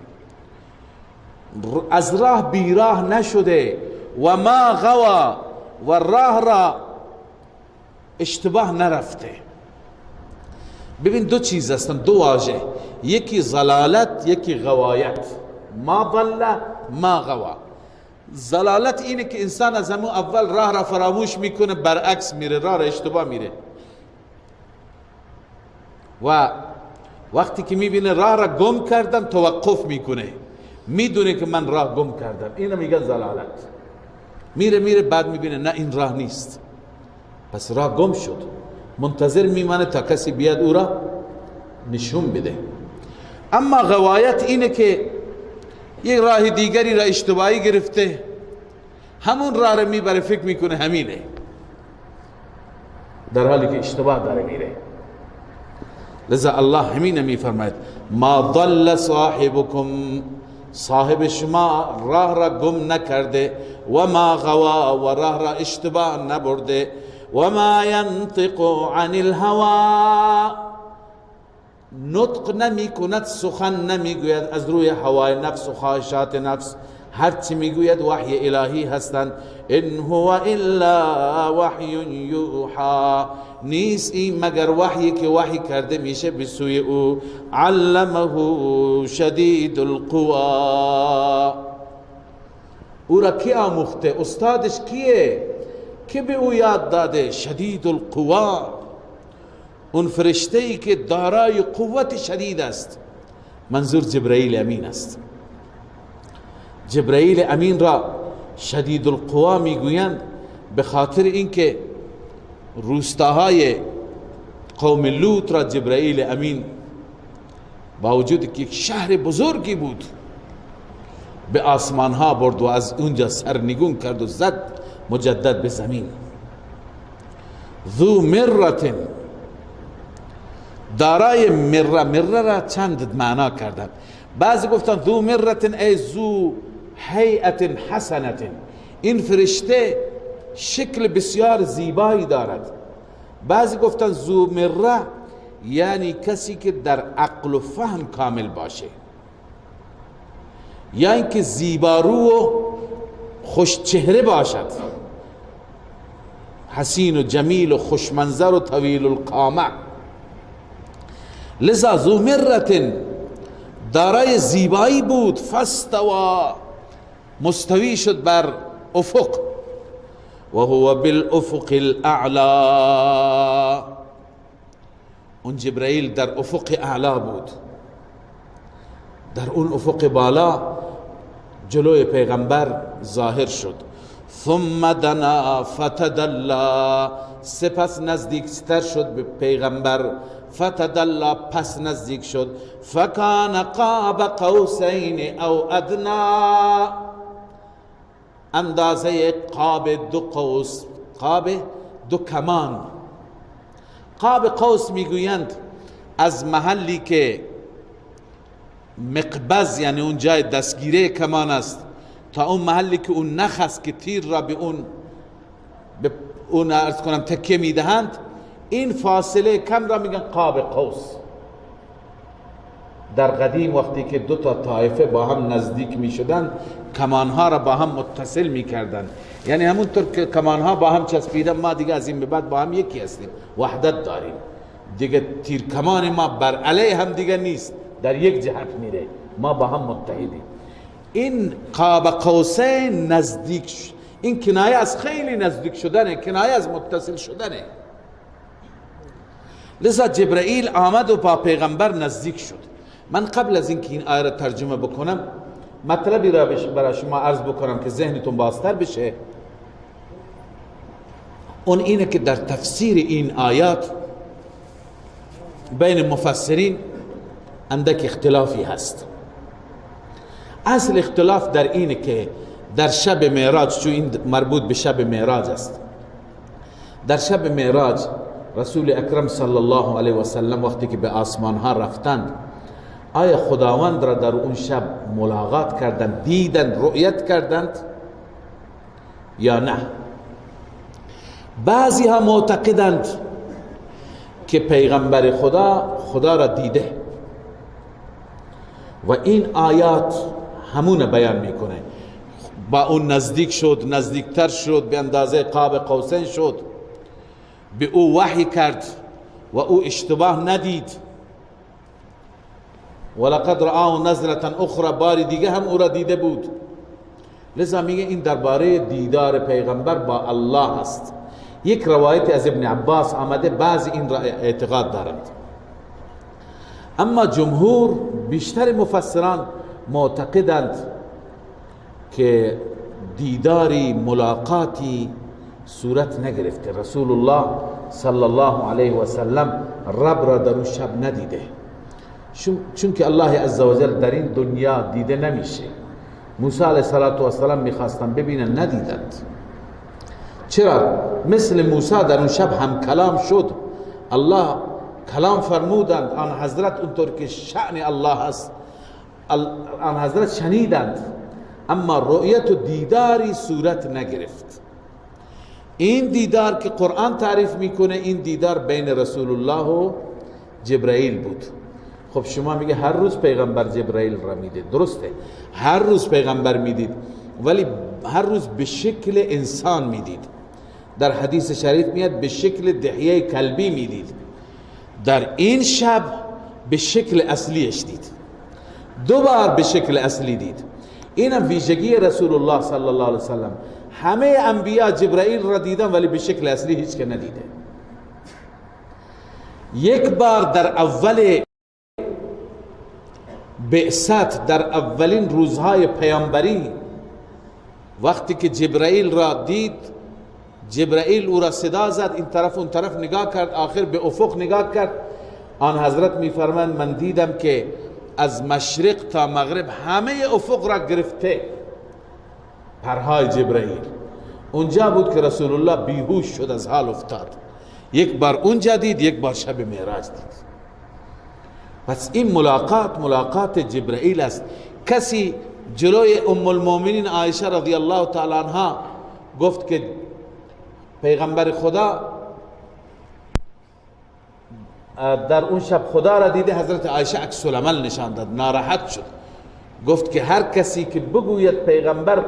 از راه بیراه نشده، و ما غوا، و راه را اشتباه نرفته. ببین دو چیز هستن، دو واژه، یکی ضلالت، یکی غوایت. ما ضل ما غوا. ضلالت اینه که انسان از همون اول راه را فراموش میکنه، برعکس میره، راه را اشتباه میره و وقتی که میبینه راه را گم کردم توقف میکنه، میدونه که من راه گم کردم، اینو میگن ضلالت. میره بعد میبینه نه این راه نیست، پس راه گم شد، منتظر میمانه تا کسی بیاد او را نشون بده. اما غوایت اینه که یک راه دیگری را اشتباهی گرفته، همون راه را میبره، فکر میکنه همینه، در حالی که اشتباه داره میره. لذا الله همینه میفرماید ما ضل صاحبکم، صاحب شما راه را گم نکرده، و ما غوا، و راه را اشتباه نبرده، و ما ینطق عن الهوا، نطق نمی کند، سخن نمی گوید از روی هوای نفس و خواهشات نفس، هرچی می گوید وحی الهی هستند. ان هو الا وحی یوحى، نیست این مگر وحی که وحی کرده میشه به سوی او. علمه شدید القوا، او را کی آموخته؟ استادش کیه که به او یاد داده؟ شدید القوا، اون فرشته ای که دارای قوت شدید است. منظور جبرائیل امین است. جبرائیل امین را شدید القوا میگویند به خاطر اینکه روستاهای قوم لوط را جبرائیل امین با وجود که یک شهر بزرگی بود به آسمان ها برد و از اونجا سرنگون کرد و زد مجدد به زمین. ذو مرة، دارای مره را چند معنا کردن. بعضی گفتن ذو مرة ای ذو هیئت حسنة، این فرشته شکل بسیار زیبایی دارد. بعضی گفتن ذو مره یعنی کسی که در عقل و فهم کامل باشه، یا اینکه زیبارو و خوش چهره باشد، حسین و جمیل و خوشمنظر و طویل القامه. لذا ذو مرة دارای زیبایی بود، فاستوا، مستوی شد بر افق، و هو بالافق الاعلا، اون جبرائیل در افق اعلا بود، در اون افق بالا جلوی پیغمبر ظاهر شد. ثم دنا فتدلا، سپس نزدیکتر شد به پیغمبر، فتدلا، پس نزدیک شد. فکان قاب قوسین او ادنا، اندازه قاب دو قوس، قاب دو کمان. قاب قوس میگویند از محلی که مقبض یعنی اون جای دستگیره کمان است تا اون محلی که اون نخ است که تیر را به اون عرض کنم تکیه میدهند، این فاصله کم را میگن قاب قوس. در قدیم وقتی که دو تا طایفه با هم نزدیک میشدند، کمانها را با هم متصل میکردند، یعنی همونطور که کمانها با هم چسبیدن، ما دیگه از این به بعد با هم یکی هستیم، وحدت داریم دیگه، تیر کمان ما بر علیه هم دیگه نیست، در یک جهت میره، ما با هم متحدیم. این قاب قوسین نزدیک، این کنایه از خیلی نزدیک شدنه، کنایه از متصل شدنه. لذا جبرائیل آمد و با پیغمبر نزدیک شد. من قبل از اینکه این آیه را ترجمه بکنم مطلبی را برای شما عرض بکنم که ذهنتون بازتر بشه. اون اینه که در تفسیر این آیات بین مفسرین اندک اختلافی هست. اصل اختلاف در اینه که در شب معراج، چون این مربوط به شب معراج است، در شب معراج رسول اکرم صلی الله علیه و سلم وقتی که به آسمان ها رفتند، آیا خداوند را در اون شب ملاقات کردند، دیدند، رؤیت کردند یا نه؟ بعضی ها معتقدند که پیغمبر خدا را دیده و این آیات همون بیان میکنه. با اون نزدیک شد، نزدیکتر شد، به اندازه قاب قوسین شد، به او وحی کرد و او اشتباه ندید. ولقد رآه نزلة اخرى، باری دیگه هم او را دیده بود. لذا میگه این درباره دیدار پیغمبر با الله است. یک روایت از ابن عباس آمده، بعضی این را اعتقاد دارند، اما جمهور بیشتر مفسران معتقدند که دیداری ملاقاتی صورت نگرفته. رسول الله صلی الله علیه و سلم رب را در اون شب ندیده، چون که الله عزوجل در این دنیا دیده نمیشه. موسی علیه السلام میخواستن ببینن، ندیدند. چرا؟ مثل موسی در اون شب هم کلام شد، الله کلام فرمودند، آن حضرت اونطور که شأن الله است آن حضرت شنیدند، اما رؤیت و دیداری صورت نگرفت. این دیدار که قرآن تعریف میکنه، این دیدار بین رسول الله و جبرائیل بود. خب شما میگه هر روز پیغمبر جبرائیل را میدید، درسته، هر روز پیغمبر میدید، ولی هر روز به شکل انسان میدید. در حدیث شریف میاد به شکل دحیه کلبی میدید. در این شب به شکل اصلیش دید، دوبار به شکل اصلی دید. اینم ویژگی رسول الله صلی الله علیه وسلم. همه انبیا جبرائیل را دیدن ولی به شکل اصلی هیچ که ندیده. یک بار در اول بعثت، در اولین روزهای پیامبری، وقتی که جبرائیل را دید، جبرائیل او را صدا زد، این طرف اون طرف نگاه کرد، آخر به افق نگاه کرد. آن حضرت میفرمند من دیدم که از مشرق تا مغرب همه افق را گرفته پرهای جبرائیل. اونجا بود که رسول الله بیهوش شد، از حال افتاد. یک بار اونجا دید، یک بار شب معراج دید. پس این ملاقات جبرائیل است. کسی جلوی ام المؤمنین عایشه رضی الله تعالی عنها گفت که پیغمبر خدا در اون شب خدا را دیده، حضرت عایشه عکس العمل نشان داد، ناراحت شد، گفت که هر کسی که بگوید پیغمبر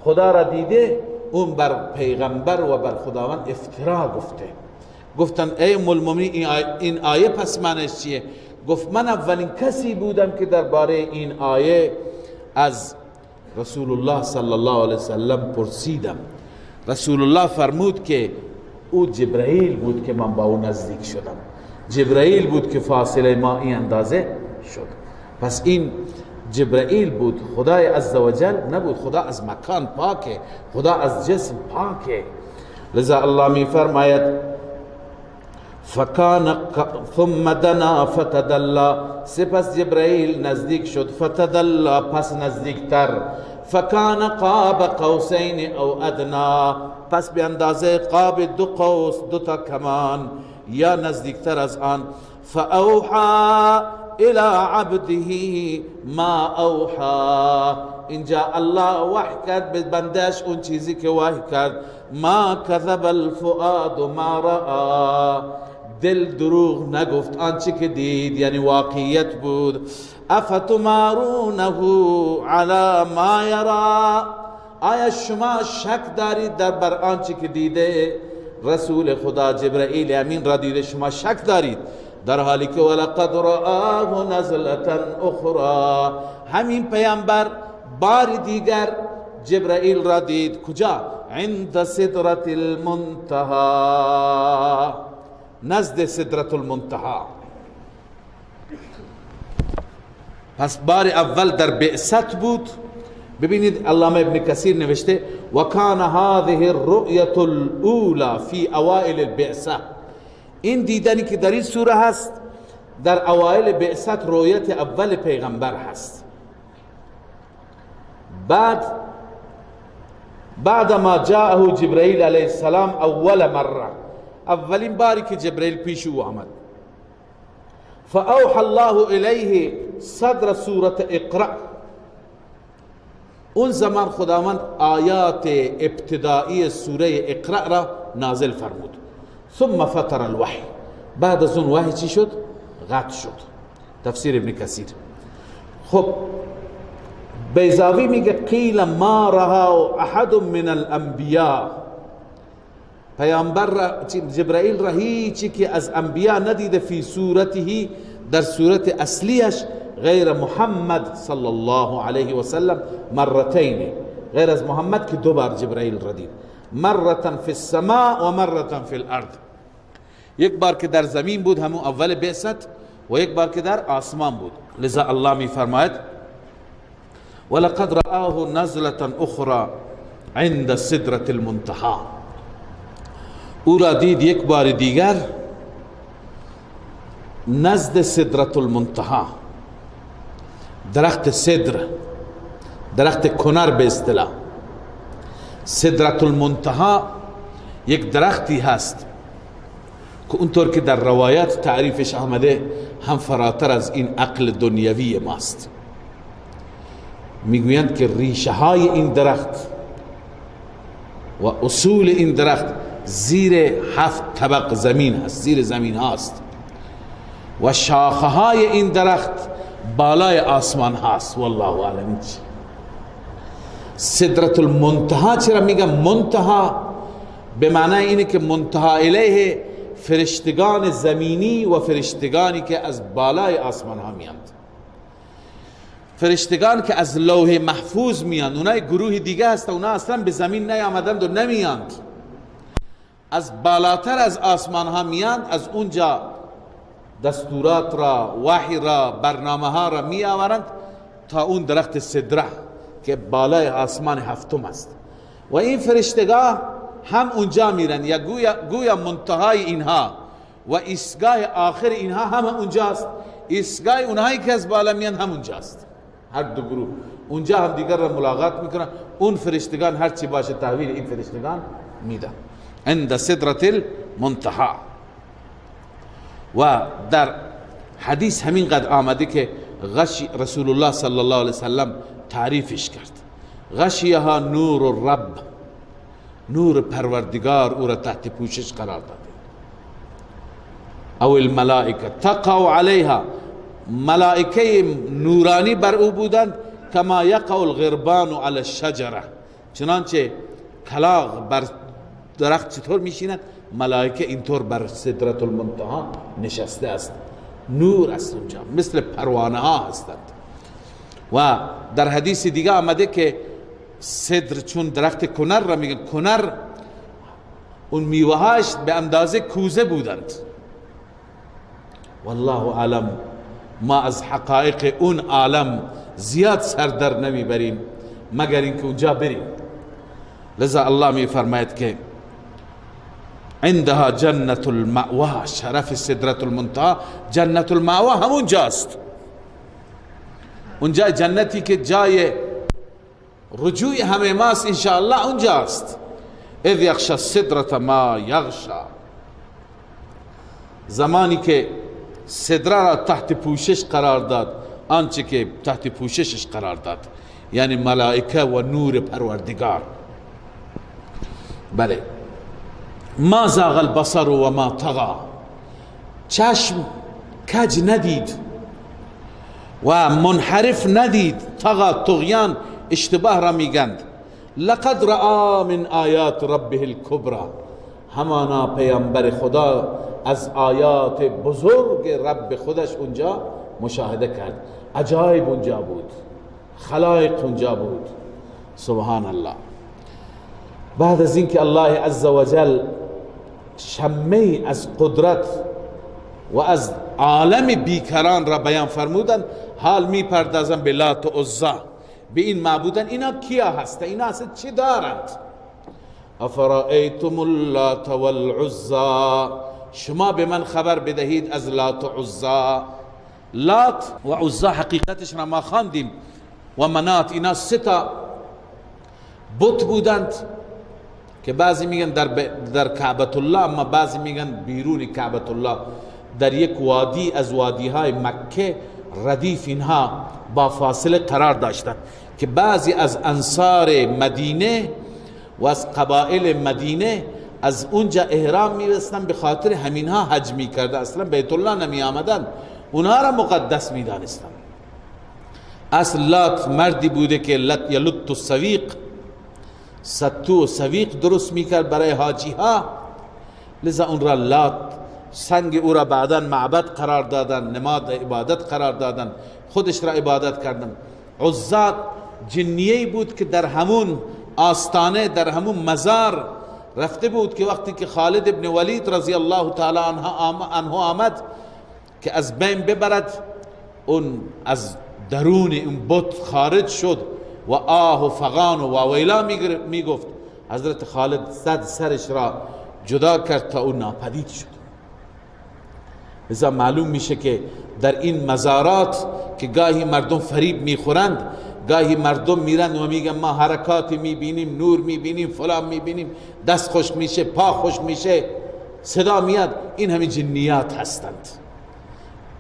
خدا را دیده، اون بر پیغمبر و بر خداوند افترا گفته. گفتن ای ام المؤمنین این آیه پس معنیش چیه؟ گفت من اولین کسی بودم که درباره این آیه از رسول الله صلی الله علیه وسلم پرسیدم. رسول الله فرمود که او جبرائیل بود که من با او نزدیک شدم، جبرائیل بود که فاصله ما این اندازه شد. پس این جبرائیل بود، خدای عزوجل نبود. خدا از مکان پاکه، خدا از جسم پاکه. لذا الله می فرماید فکان ثم دنا فتدلا، سپس جبرائیل نزدیک شد، فتدلا پس نزدیکتر، فکان قاب قوسین او ادنا، پس به اندازه قاب دو قوس، دو تا کمان یا نزدیکتر از آن. فاوحى الى عبده ما اوحى، اینجا الله وحی کرد به بندش اون چیزی که وحی کرد. ما کذب الفؤاد ما رأى، دل دروغ نگفت آنچه که دید، یعنی واقعیت بود. افتمارونه علی ما یرا، آیا شما شک دارید در بر آنچه که دیده؟ رسول خدا جبرائیل امین را دیده، شما شک دارید؟ در حالی که ولقد رآه نزلة اخرى، همین پیامبر بار دیگر جبرائیل را دید. کجا؟ عند سدرة المنتهى، نزد سدرة المنتهى. پس بار اول در بعثت بود. ببینید علامه ابن کثیر نوشته و کان هذه الرؤیة الاولى فی اوائل البعثه، این دیدنی که در این سوره هست در اوائل بعثت رؤیت اول پیغمبر هست. بعد ما جاءه جبرائیل علیه السلام اول مره، اولین باری که جبرائیل پیش او آمد. فاوحى الله الیه صدر سوره اقرأ، اون زمان خداوند آیات ابتدایی سوره اقرأ را نازل فرمود. ثم فتر الوحی، بعد از اون وحی چی شد؟ قطع شد. تفسیر ابن کثیر. خب بیضاوی میگه قیل ما رها احد من الانبیاء، پیامبر را جبرائیل را هیچی که از انبیا ندیده، فی صورته در صورت اصلیش، غیر محمد صلی الله علیه و سلم مرتین، غیر از محمد که 2 بار جبرائیل را دید، مرة فی السماء و مرة فی الارض. یک بار که در زمین بود همون اول بعثت و یک بار که در آسمان بود. لذا الله می فرماید ولقد رآه نزلة اخرى عند سدرة المنتهى. او را دید یک بار دیگر نزد سدرة المنتهى، درخت سدر، درخت کنر به اصطلاح. سدرة المنتهى یک درختی هست که اونطور که در روایات تعریفش آمده هم فراتر از این عقل دنیوی ماست. میگویند که ریشه های این درخت و اصول این درخت زیر 7 طبق زمین هست، زیر زمین هاست و شاخه های این درخت بالای آسمان هست. والله اعلم. سدرة المنتهى چرا میگم منتهى؟ به معنای اینه که منتهى الیه فرشتگان زمینی و فرشتگانی که از بالای آسمان ها میاند. فرشتگان که از لوح محفوظ میاند، اونای گروه دیگه هست، اونا اصلا به زمین نیامدند و نمیاند، از بالاتر از آسمان ها میاند، از اونجا دستورات را، وحی را، برنامه ها را می آورند تا اون درخت سدره که بالای آسمان 7م است. و این فرشتگان هم اونجا میرن، یا گویا منتهای اینها و ایستگاه آخر اینها هم اونجاست. ایستگاه اونهایی که از بالا میان هم اونجاست. هر 2 گروه اونجا هم دیگر را ملاقات میکنن. اون فرشتگان هر چی باشه تحویل این فرشتگان میدن. عند سدرة المنتهى. و در حدیث همین قد آمده که غشی رسول الله صلی الله علیه وسلم تعریفش کرد. غشیها نور الرب، نور پروردگار او را تحت پوشش قرار داده. او الملائکه تقع علیها، ملائکه نورانی بر او بودند. کما یقع الغربان علی الشجره، چنانچه کلاغ بر درخت چطور میشیند، ملائکه اینطور بر سدرة المنتهى نشسته است. نور است اونجا، مثل پروانه ها هستند. و در حدیث دیگه آمده که سدر چون درخت کنر را میگن، کنر اون میوهاش به اندازه کوزه بودند. والله اعلم، ما از حقایق اون عالم زیاد سر در نمیبریم مگر اینکه اونجا بریم. لذا الله می فرماید که عندها جنت المأوى، شرف سدرة المنتهى جنت المأوى همون جاست. اونجا جنتی که جای رجوع همه ماست انشاءالله اونجاست. اذ یغشی السدرة ما یغشی، زمانی که سدره را تحت پوشش قرار داد، آنچه که تحت پوششش قرار داد، یعنی ملائکه و نور پروردگار. بله، ما زاغ البصر و ما طغى، چشم کج ندید و منحرف ندید. طغى طغیان، اشتباه را میگند. لقد رأى من آیات ربه الكبرى، همانا پیامبر خدا از آیات بزرگ رب خودش اونجا مشاهده کرد. عجایب اونجا بود، خلایق اونجا بود. سبحان الله. بعد از اینکه الله عزوجل شمه از قدرت و از عالم بیکران را بیان فرمودن، حال می پردازن به لات و عزی، به این معبودن. اینا کیا هستن؟ اینا اصلا چی دارند؟ افرائیتم اللات والعزی، شما به من خبر بدهید از لات و عزی. لات و عزی حقیقتش را ما خواندیم. و منات، اینا 3 بت بودند که بعضی میگن در کعبت الله، اما بعضی میگن بیرون کعبت الله، در یک وادی از وادی های مکه ردیف اینها با فاصله قرار داشتند که بعضی از انصار مدینه و از قبائل مدینه از اونجا احرام می‌بستن، به خاطر همینها حج می‌کردن، اصلا بیت الله نمی آمدن، اونها را مقدس می‌دانستند. اصل لات مردی بوده که یلط السویق، ستو و سویق درست میکرد برای حاجی ها. لذا اون را لات، سنگ او را بعدا معبد قرار دادن، نماد عبادت قرار دادن، خودش را عبادت کردن. عزی جنیه‌ای بود که در همون آستانه، در همون مزار رفته بود که وقتی که خالد ابن ولید رضی الله تعالی عنه آمد که از بین ببرد، اون از درون این بت خارج شد و آه و فغان و واویلا می گفت. حضرت خالد سرش را جدا کرد تا اون ناپدید شد. لذا معلوم میشه که در این مزارات که گاهی مردم فریب میخورند، گاهی مردم میرند و میگن ما حرکاتی میبینیم، نور میبینیم، فلان میبینیم، دست خوش میشه، پا خوش میشه، صدا میاد، این همین جنیات هستند.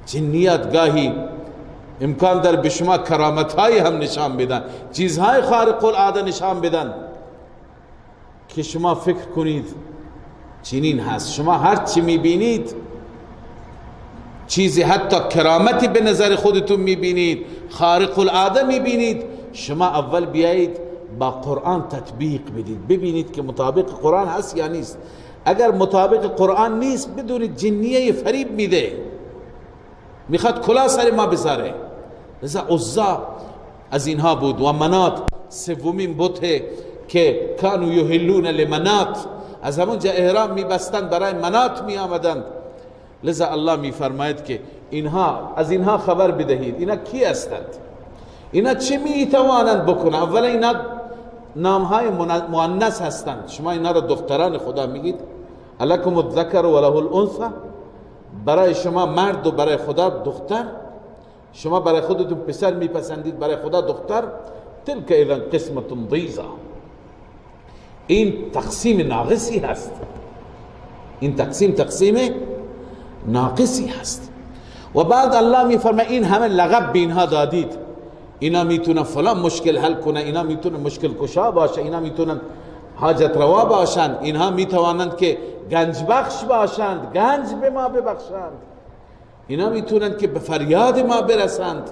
جنیات گاهی امکان داره به شما کرامت‌های هم نشان بدن، چیزهای خارق العاده نشان بدن که شما فکر کنید چنین هست. شما هر چی میبینید چیزی، حتی کرامتی به نظر خودتون میبینید، خارق العاده میبینید، شما اول بیایید با قرآن تطبیق بدید، ببینید که مطابق قرآن هست یا نیست. اگر مطابق قرآن نیست بدونید جنیه فریب میده، میخواد کلا سر ما بذاره. لذا عزا از اینها بود و منات سومین بت که کانو یحلون لمنات، از همونجا احرام میبستند برای منات میآمدند. لذا الله میفرماید که اینها، از اینها خبر بدهید. اینا کی هستند؟ اینا چه میتوانند بکنند؟ اولا اینا نامهای مؤنث هستند. شما اینا را دختران خدا میگید. الکم الذکر و له الانثى، برای شما مرد و برای خدا دختر. شما برای خودتون پسر میپسندید، برای خدا دختر. تلک اذا قسمت ضیزى، این تقسیم ناقصی هست. این تقسیم ناقصی هست. و بعد الله میفرماید این همه لقب به اینها دادید، اینا میتونن فلان مشکل حل کنن، اینا میتونن مشکل کشا باشه، اینا میتونن حاجت روا باشند، اینها میتوانند که گنج بخش باشند، گنج به ما ببخشند، اینا میتونند که به فریاد ما برسند.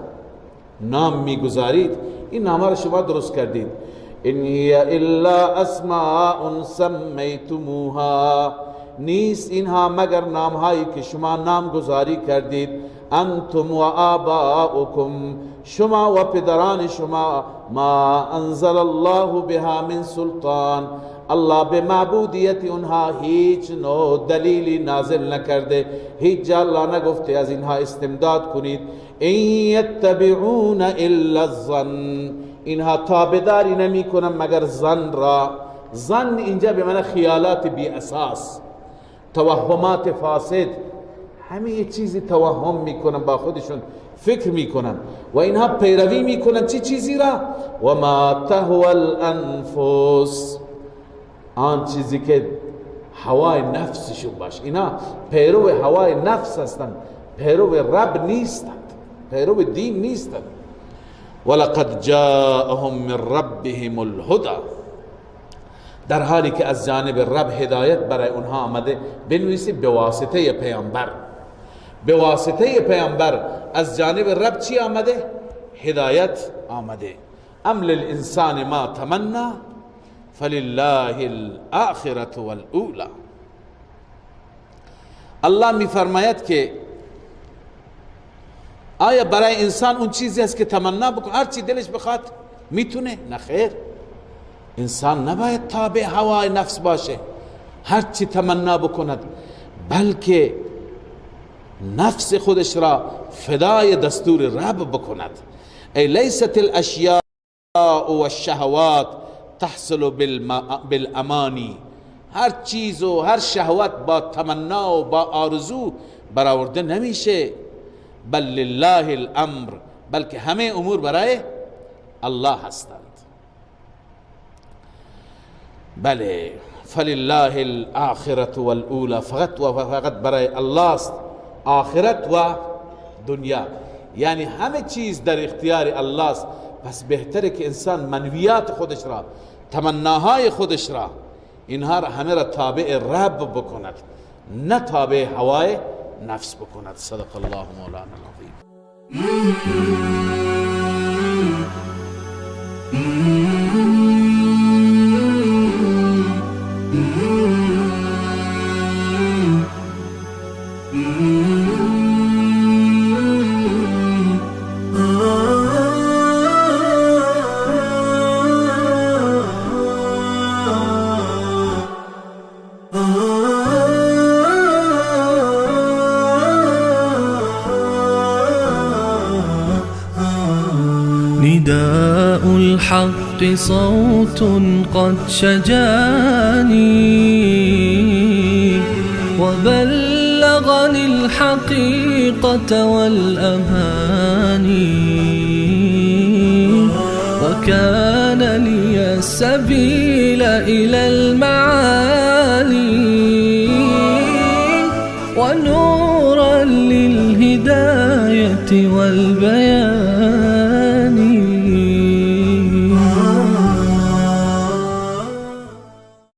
نام میگذارید، این نام را شما درست کردید. ان هی الا اسماء سمیتموها، نیست اینها مگر نامهایی که شما نامگذاری کردید. انتم و آباؤکم، شما و پدران شما. ما انزل الله بها من سلطان، الله به معبودیت اونها هیچ نوع دلیلی نازل نکرده، هیچ جا الله نگفته از اینها استمداد کنید. این یتبعون الا الظن، اینها تابعداری نمی کنن مگر ظن را. ظن اینجا به معنی خیالات بی اساس، توهمات فاسد، همه یه چیزی توهم میکنن، با خودشون فکر میکنن و اینها پیروی میکنن چی چیزی را؟ و ما تهوى الانفس، آن چیزی که هوای نفسشون باشه. اینا پیرو هوای نفس هستند، پیرو رب نیستند، پیرو دین نیستند. ولقد جاءهم من ربهم الهدى، در حالی که از جانب رب هدایت برای اونها آمده. بنویسید به واسطه پیامبر، به واسطه پیامبر از جانب رب چی آمده؟ هدایت آمده. ام للانسان ما تمنى فلله الاخرة والاولى. الله می فرماید که آیا برای انسان اون چیزی است که تمنا بکنه، هر چی دلش بخواد میتونه؟ نه خیر، انسان نباید تابع هوای نفس باشه هر چی تمنا بکند، بلکه نفس خودش را فدای دستور رب بکند. ای لیست الاشیاء و الشهوات تحصل بالامانی، هر چیز و هر شهوت با تمنا و با آرزو برآورده نمیشه. بل لله الامر، بلکه همه امور برای الله هستند. بله، فلله الاخرة والاولى، فقط و فقط برای الله است آخرت و دنیا، یعنی همه چیز در اختیار الله است. پس بهتره که انسان منویات خودش را، تمناهای خودش را، اینها را همه را تابع رب بکند، نه تابع هوای نفس بکند. صدق الله مولانا العظیم. الحق صوت قد شجاني وبلغني الحقيقة والأماني وكان لي السبيل إلى المعالي ونورا للهداية والبيان.